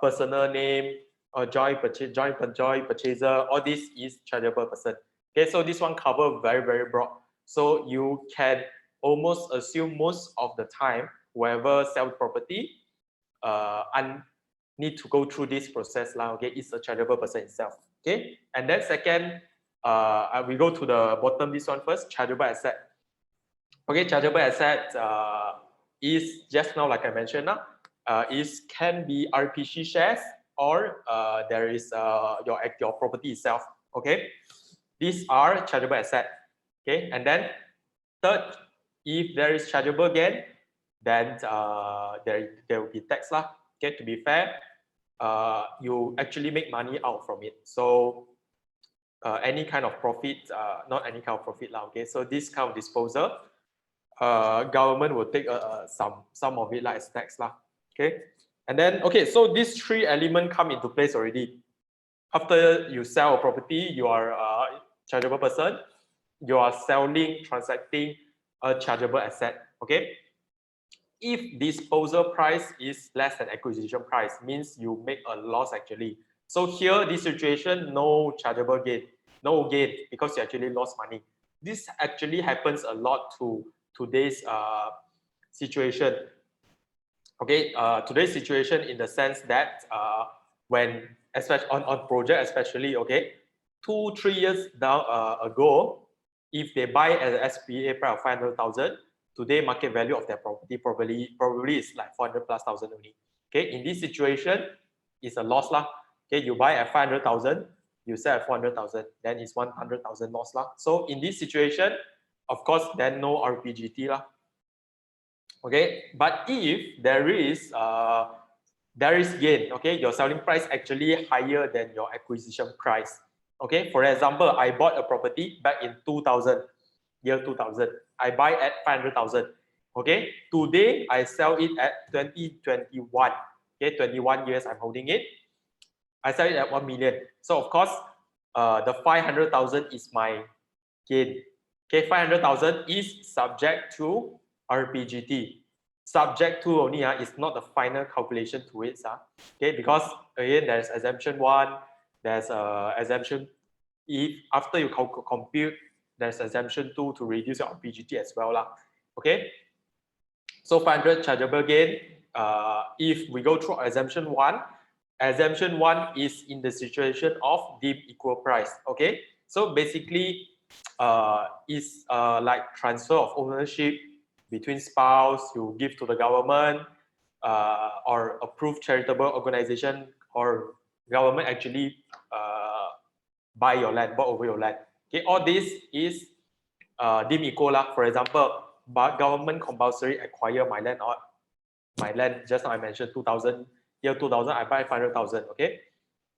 personal name, or joint purchaser. All this is chargeable person. Okay, so this one cover very broad. So you can almost assume most of the time whoever sell property and need to go through this process lah. Okay, it's a chargeable person itself. Okay, and then second, we go to the bottom, this one first, chargeable asset. Okay, chargeable asset is just now like I mentioned now, can be RPC shares, or there is your property itself. Okay, these are chargeable asset. Okay, and then third, if there is chargeable gain, then there will be tax lah. Okay, to be fair, you actually make money out from it. So any kind of profit, not any kind of profit lah. Okay, so this kind of disposal, government will take some of it like as tax lah. Okay, and then okay, so these three elements come into place already. After you sell a property, you are a chargeable person. You are selling, transacting a chargeable asset. Okay. If disposal price is less than acquisition price, means you make a loss actually. So here, this situation, no chargeable gain, no gain because you actually lost money. This actually happens a lot to today's situation. Okay, today's situation in the sense that when, especially on project, especially, okay, 2-3 years down ago, if they buy at an SPA price of 500,000, today market value of their property probably is like 400,000+ only. Okay, in this situation, it's a loss lah. Okay, you buy at 500,000, you sell at 400,000, then it's 100,000 loss lah. So in this situation, of course, then no Rpgt lah. Okay, but if there is gain, okay, your selling price actually higher than your acquisition price. Okay, for example, I bought a property back in 2000, year 2000. I buy at 500,000. Okay, today I sell it at 2021. Okay, 21 years I'm holding it. I sell it at 1 million. So of course, the 500,000 is my gain. Okay, 500,000 is subject to Rpgt. Subject to only is not the final calculation to it. Okay, because again there's exemption 1, there's exemption if after you compute, there's exemption 2 to reduce your Rpgt as well lah. Okay, so 500 chargeable gain. If we go through exemption 1 is in the situation of deemed equal price. Okay, so basically is like transfer of ownership between spouse, you give to the government or approved charitable organization, or government actually buy your land, bought over your land. Okay, all this is deemed equal lah. For example, but government compulsory acquire my land, or my land just now I mentioned 2000, year 2000 I buy 500,000. Okay,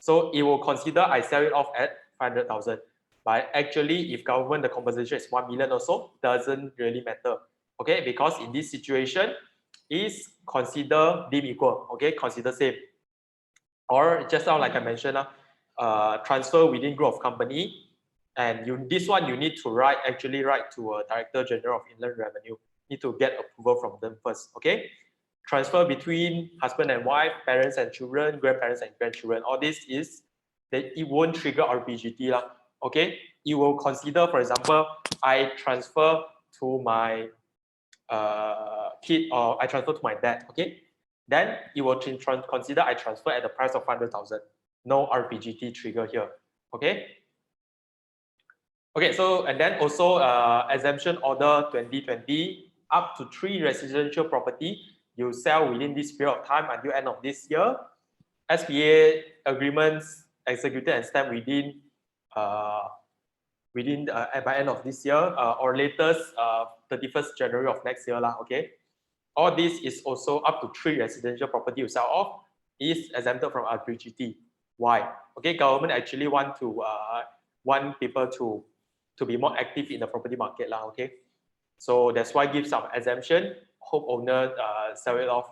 so it will consider I sell it off at 500,000. But actually, if government the compensation is 1 million or so, doesn't really matter. Okay, because in this situation, is consider deemed equal. Okay, consider same. Or just now, like I mentioned, transfer within group of company, and this one you need to write to a Director General of Inland Revenue. Need to get approval from them first. Okay, transfer between husband and wife, parents and children, grandparents and grandchildren. All this is that it won't trigger Rpgt lah. Okay, it will consider, for example, I transfer to my kid, or I transfer to my dad. Okay, then it will consider I transfer at the price of 500,000. No Rpgt trigger here. Okay. Okay, so and then also exemption order 2020, up to 3 residential property you sell within this period of time until end of this year. SPA agreements executed and stamped within by end of this year or latest 31st January of next year lah. Okay, all this is also up to 3 residential property you sell off is exempted from Rpgt. Why? Okay, government actually want people to be more active in the property market lah. Okay, so that's why give some exemption. Hope owner sell it off,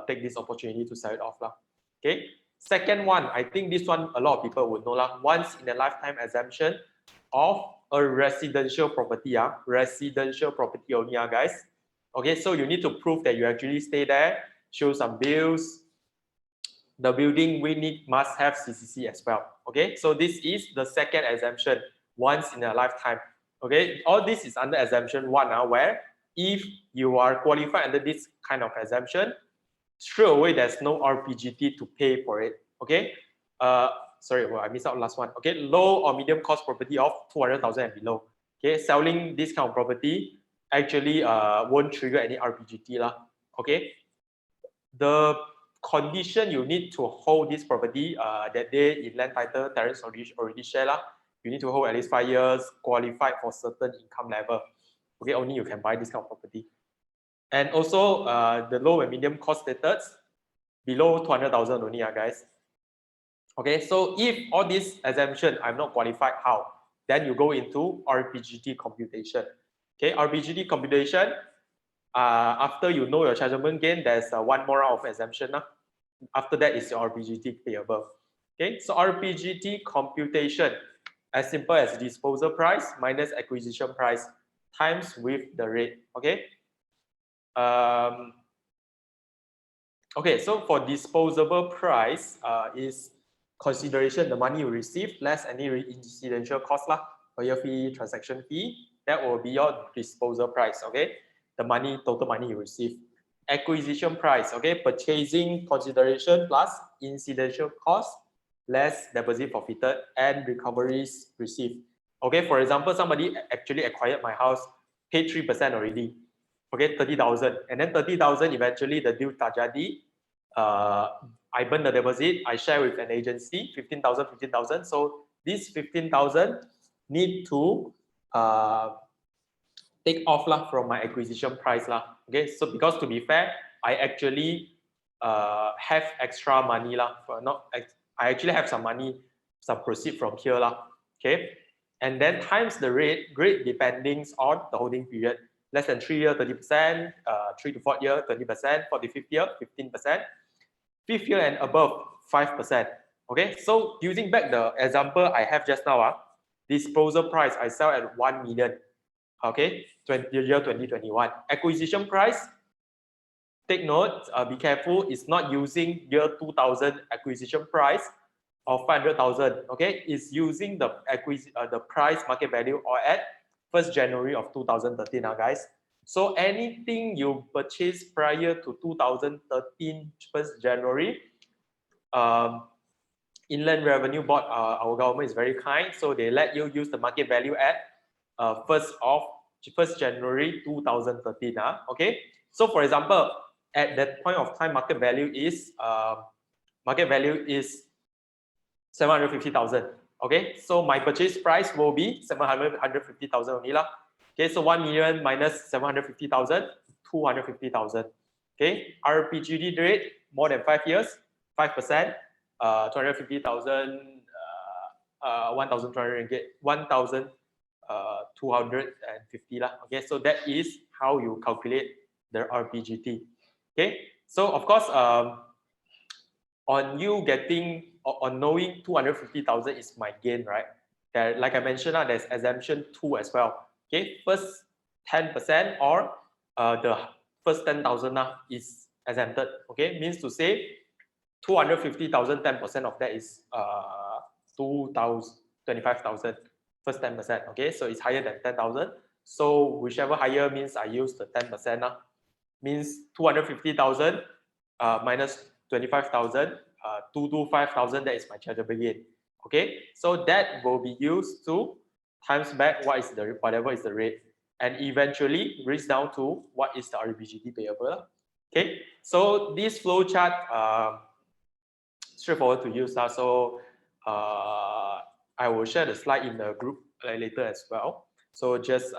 take this opportunity to sell it off lah. Okay. Second one, I think this one a lot of people would know lah. Once in a lifetime exemption of a residential property. Residential property only, guys. Okay, so you need to prove that you actually stay there, show some bills. The building must have CCC as well. Okay, so this is the second exemption, once in a lifetime. Okay, all this is under exemption 1 where if you are qualified under this kind of exemption, straight away there's no Rpgt to pay for it. Okay, sorry, I missed out last one. Okay, low or medium cost property of 200,000 and below. Okay, selling this kind of property actually won't trigger any Rpgt lah. Okay, the condition you need to hold this property that day in land title, tenants already share lah. You need to hold at least 5 years, qualified for certain income level. Okay, only you can buy this kind of property. And also the low and medium cost status below 200,000 only, guys. Okay, so if all this exemption I'm not qualified, how? Then you go into Rpgt computation. Okay, Rpgt computation. After you know your chargeable gain, there's one more round of exemption. After that is your Rpgt payable. Okay, so Rpgt computation, as simple as disposal price minus acquisition price times with the rate. Okay. Okay, so for disposable price is consideration the money you receive less any incidental cost lah, lawyer fee, transaction fee. That will be your disposal price. Okay, the money, total money you receive. Acquisition price, okay, purchasing consideration plus incidental cost less deposit forfeited and recoveries received. Okay, for example, somebody actually acquired my house, paid 3% already. Okay, 30,000, and then 30,000 eventually the deal tak jadi. I burn the deposit, I share with an agency, 15,000. So this 15,000 need to take off lah from my acquisition price lah. Okay, so because to be fair, I actually have extra money lah. I actually have some money, some proceed from here lah. Okay, and then times the rate depending on the holding period. Less than 3 year, 30%, 3 to 4 year, 20%, 4 to 5th year, 15%, 5th year and above, 5%. Okay, so using back the example I have just now, disposal price I sell at 1 million. Okay, year 2021. Acquisition price, take note, be careful, it's not using year 2000 acquisition price of 500,000. Okay, it's using the price market value or at 1st January of 2013 guys. So anything you purchase prior to 2013 1st January, Inland Revenue Board, our government is very kind, so they let you use the market value at 1st January 2013. Okay, so for example, at that point of time, market value is 750,000. Okay, so my purchase price will be 750,000 only lah. Okay, so 1 million minus 750,000, 250,000. Okay, Rpgt rate more than 5 years, 5%, 250,000, 1,200 ringgit, 1,250 lah. Okay, so that is how you calculate the Rpgt. Okay, so of course, on you getting on knowing 250,000 is my gain, right? Like I mentioned, there's exemption 2 as well. Okay, first 10% or the first 10,000 is exempted. Okay, means to say 250,000, 10% of that is 25,000. First 10%. Okay, so it's higher than 10,000. So whichever higher means I use the 10%. Means 250,000 minus 25,000. 225,000, that is my chargeable gain. Okay, so that will be used to times back whatever is the rate, and eventually reach down to what is the Rpgt payable. Okay, so this flow chart straightforward to use. So I will share the slide in the group later as well. So just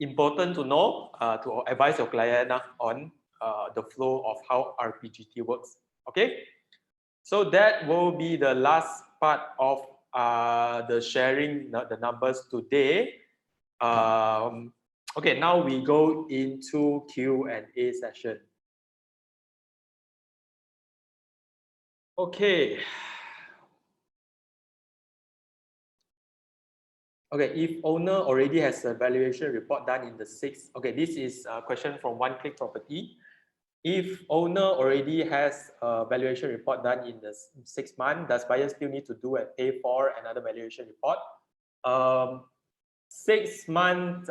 important to know to advise your client on the flow of how Rpgt works. Okay, so that will be the last part of the sharing the numbers today. Okay, now we go into Q&A session. Okay. Okay, if owner already has a valuation report done in the 6th, okay, this is a question from One Click Property. If owner already has a valuation report done in the 6th month, does buyer still need to do and pay for another valuation report? 6 months,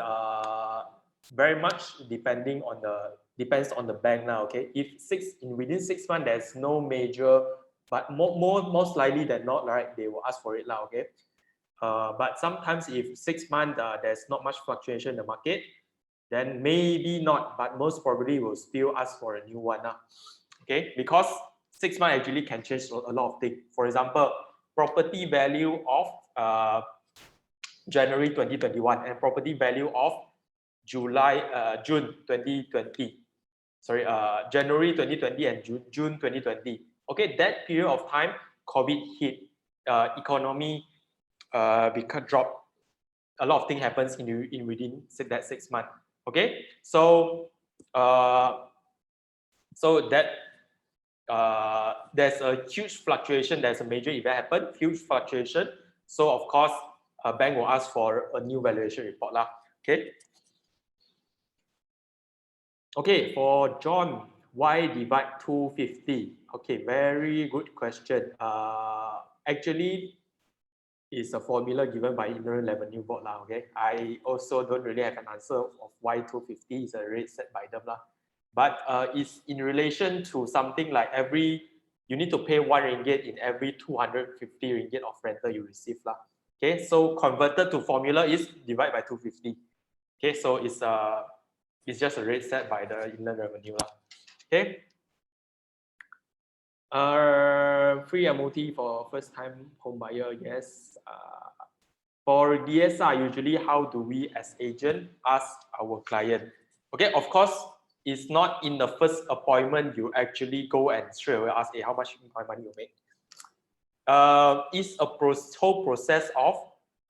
very much depends on the bank now. Okay, if within 6 months there's no major, but most likely than not, right, they will ask for it now. Okay, but sometimes if 6 months there's not much fluctuation in the market, then maybe not, but most probably will still ask for a new one. Okay, because 6 months actually can change a lot of things. For example, property value of January 2021 and property value of June 2020. Sorry, January 2020 and June 2020. Okay, that period of time, COVID hit, economy because drop. A lot of things happens in within that 6 months. Okay, so that there's a huge fluctuation. There's a major event happen, huge fluctuation. So of course, a bank will ask for a new valuation report lah. Okay. Okay, for John, why divide 250? Okay, very good question. Actually, it's a formula given by Inland Revenue Board lah. Okay, I also don't really have an answer of why 250 is a rate set by them lah. But it's in relation to something like you need to pay 1 ringgit in every 250 ringgit of rental you receive lah. Okay, so converted to formula is divide by 250. Okay, so it's just a rate set by the Inland Revenue lah. Okay. Free MOT for first time home buyer, yes. For DSR, usually how do we as agent ask our client? Okay, of course, it's not in the first appointment you actually go and straight away ask, hey, how much money you make? It's a whole process of,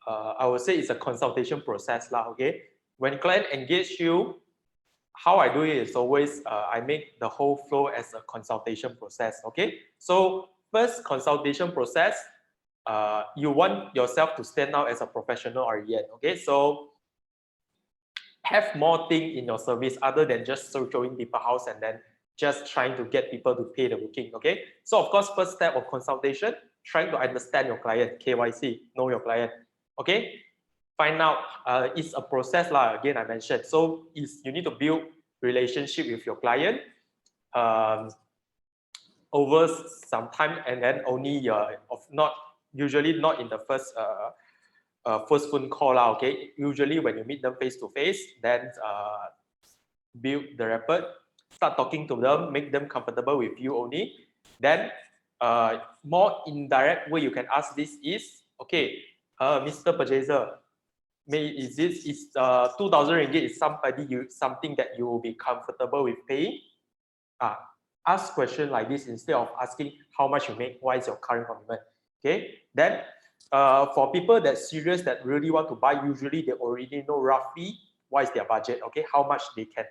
I would say it's a consultation process lah, okay? When client engage you, how I do it is always, I make the whole flow as a consultation process, okay? So first consultation process, you want yourself to stand out as a professional REN, okay? So have more thing in your service other than just showing people house and then just trying to get people to pay the booking, okay? So of course, first step of consultation, trying to understand your client, KYC, know your client, okay? Find out, it's a process lah, again, I mentioned. So you need to build relationship with your client over some time, and then only usually not in the first phone call lah, okay? Usually when you meet them face to face, then build the rapport, start talking to them, make them comfortable with you only. Then more indirect way you can ask this is, okay, Mr. Purchaser, is 2,000 ringgit is something that you will be comfortable with paying? Ask question like this instead of asking how much you make, what is your current commitment. Okay, then for people that serious that really want to buy, usually they already know roughly what is their budget, okay, how much they can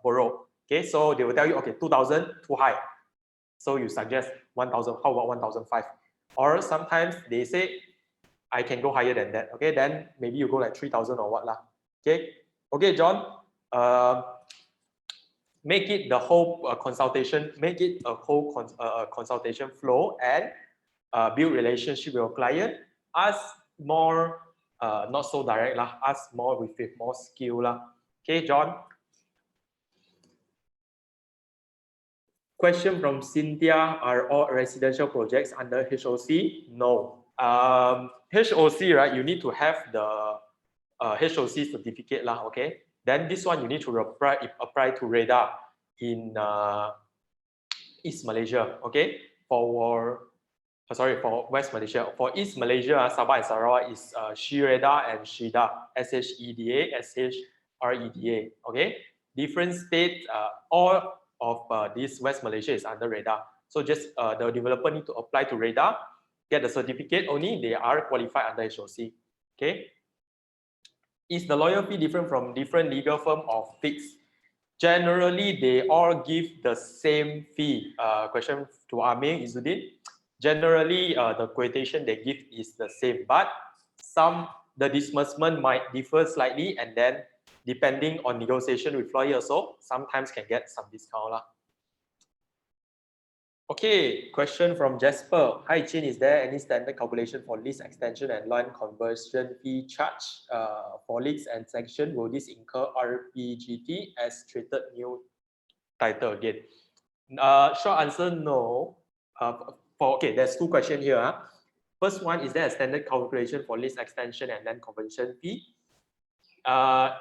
borrow. Okay, so they will tell you, okay, 2,000 too high, so you suggest 1,000. How about 1,500? Or sometimes they say I can go higher than that. Okay, then maybe you go like 3,000 or what lah. Okay, okay, John. Make it the whole consultation. Make it a whole consultation flow and build relationship with your client. Ask more, not so direct lah. Ask more with more skill lah. Okay, John. Question from Cynthia: are all residential projects under HOC? No. HOC, right? You need to have the HOC certificate lah. Okay. Then this one you need to apply to radar in East Malaysia. Okay. For West Malaysia. For East Malaysia, Sabah and Sarawak is SHREDA and SHREDA. SHEDA, SHREDA. Okay. Different states, all of this West Malaysia is under radar. So just the developer need to apply to radar, get the certificate, only they are qualified under HOC. Okay. Is the lawyer fee different from different legal firm or fixed? Generally, they all give the same fee. Question to Amir Izzuddin. Generally, the quotation they give is the same, but the disbursement might differ slightly, and then depending on negotiation with lawyer also, sometimes can get some discount lah. Okay, question from Jasper. Hi Chin, is there any standard calculation for lease extension and land conversion fee charge for lease and section? Will this incur Rpgt as treated new title again? Short answer, no. Okay, there's two questions here. First one, is there a standard calculation for lease extension and land conversion fee?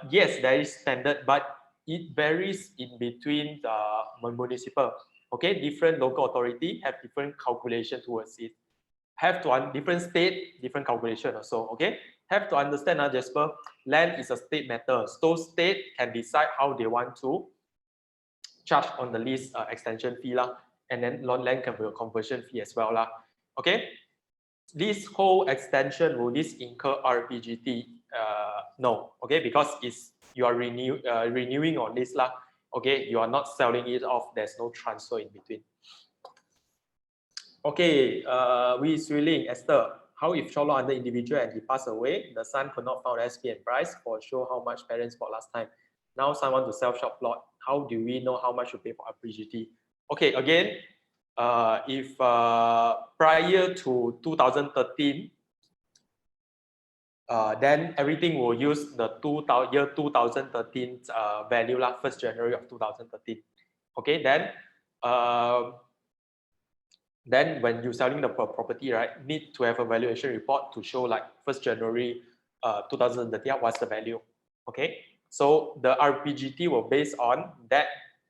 Yes, there is standard, but it varies in between the municipal. Okay, different local authority have different calculation towards it. Have to different state, different calculation also. Okay, have to understand, Jasper, land is a state matter. So state can decide how they want to charge on the lease extension fee lah, and then land can be a conversion fee as well lah. Okay, this whole extension, will this incur Rpgt? No. Okay, because you are renewing on this lah. Okay, you are not selling it off. There's no transfer in between. Okay, we is willing, Esther. How if Cholo under individual and he passed away, the son could not find SP and price for show how much parents bought last time. Now someone to sell shop plot. How do we know how much to pay for Rpgt? Okay, again, if prior to 2013, then everything will use the year 2013 value lah, 1st January of 2013. Okay, then when you're selling the property, right, need to have a valuation report to show like 1st January 2013, what's the value. Okay, so the Rpgt will based on that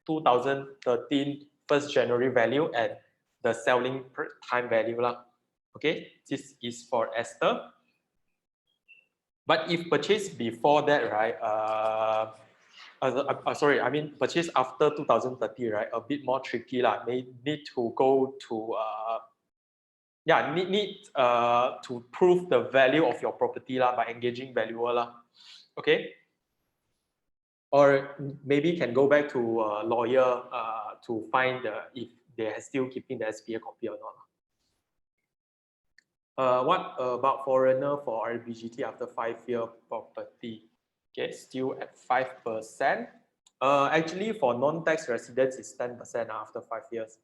2013 1st January value and the selling time value lah. Okay, this is for Esther. But if purchased before that, right, sorry, I mean purchase after 2030, right, a bit more tricky lah. May need to go to need to prove the value of your property lah by engaging valuer lah. Okay, or maybe can go back to a lawyer to find if they are still keeping the SPA copy or not. What about foreigner for Rpgt after 5-year property? Okay, still at 5%. Actually, for non-tax residents, it's 10% after 5 years.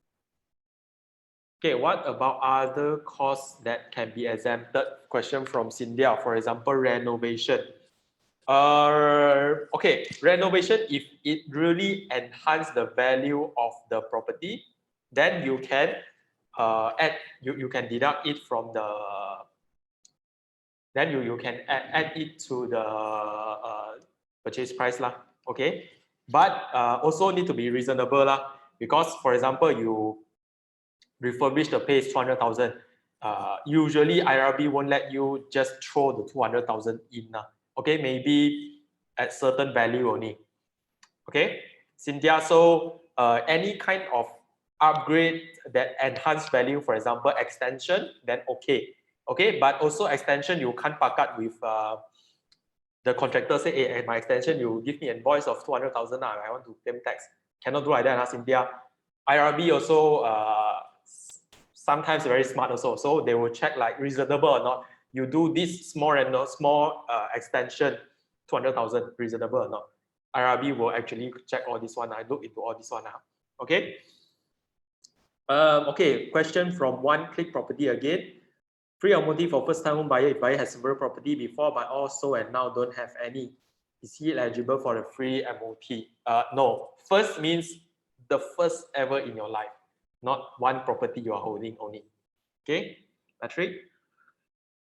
Okay, what about other costs that can be exempted? Question from Cynthia, for example, renovation. Okay, renovation, if it really enhance the value of the property, then you can you can deduct it from the then you can add it to the purchase price lah. Okay, but also need to be reasonable lah, because for example you refurbish the place 200,000, usually IRB won't let you just throw the 200,000 in lah. Okay, maybe at certain value only. Okay, Cynthia, so any kind of upgrade that enhance value, for example, extension, then okay. Okay, but also extension, you can't pakat with the contractor say, hey, my extension, you give me invoice of 200,000, I want to claim tax. Cannot do like that, Cynthia. IRB also sometimes very smart also, so they will check like reasonable or not. You do this small and not small extension, 200,000, reasonable or not. IRB will actually check all this one. I look into all this one now. Okay. Okay, question from One Click Property again. Free or motive for first-time home buyer if buyer has several property before but also and now don't have any. Is he eligible for the free MOT? No. First means the first ever in your life, not one property you are holding only. Okay, Patrick.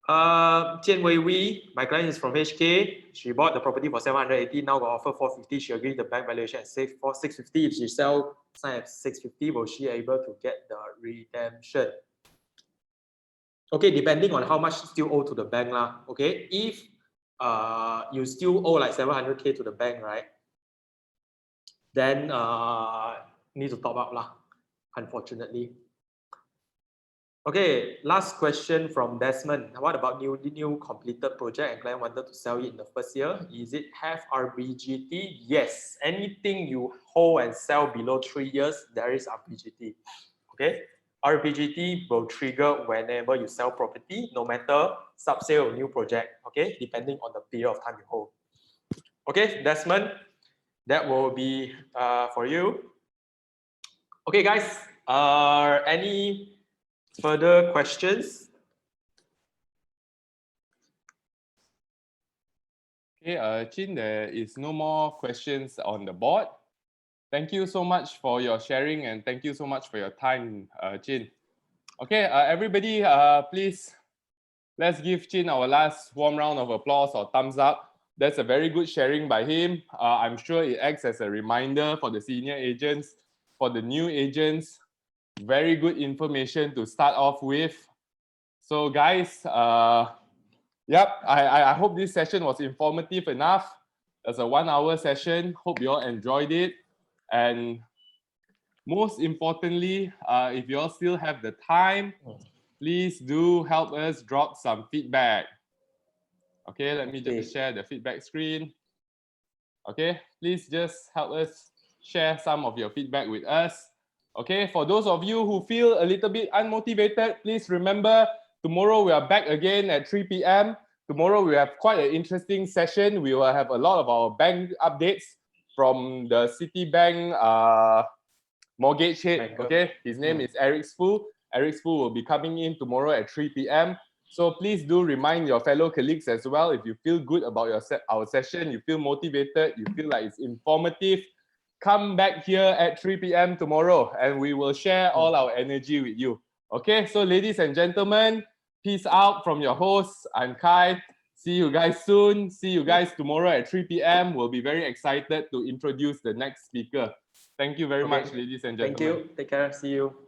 Jian Wei Wei, my client is from HK. She bought the property for 780. Now got offer 450. She agreed the bank valuation at 650. If she sell sign at 650, will she able to get the redemption? Okay, depending on how much still owe to the bank lah. Okay, if you still owe like 700K to the bank, right? Then need to top up lah, unfortunately. Okay, last question from Desmond. What about new completed project and client wanted to sell it in the first year? Is it have Rpgt? Yes. Anything you hold and sell below 3 years, there is Rpgt. Okay, Rpgt will trigger whenever you sell property, no matter sub-sale or new project. Okay, depending on the period of time you hold. Okay, Desmond, that will be for you. Okay, guys, any further questions? Okay, Chin, there is no more questions on the board. Thank you so much for your sharing and thank you so much for your time, Chin. Okay, everybody, please, let's give Chin our last warm round of applause or thumbs up. That's a very good sharing by him. I'm sure it acts as a reminder for the senior agents for the new agents. Very good information to start off with. So guys, yep, I hope this session was informative enough. It's a 1-hour session. Hope you all enjoyed it. And most importantly, if you all still have the time, please do help us drop some feedback. Okay, let me just share the feedback screen. Okay, please just help us share some of your feedback with us. Okay, for those of you who feel a little bit unmotivated, please remember tomorrow we are back again at 3 p.m. Tomorrow we have quite an interesting session. We will have a lot of our bank updates from the Citibank mortgage head. Okay, his name is Eric Fu. Eric Fu will be coming in tomorrow at 3 p.m. So please do remind your fellow colleagues as well. If you feel good about our session, you feel motivated, you feel like it's informative, come back here at 3 p.m. tomorrow and we will share all our energy with you. Okay, so ladies and gentlemen, peace out from your host. I'm Kai. See you guys soon. See you guys tomorrow at 3 p.m. We'll be very excited to introduce the next speaker. Thank you very much, ladies and gentlemen. Thank you. Take care. See you.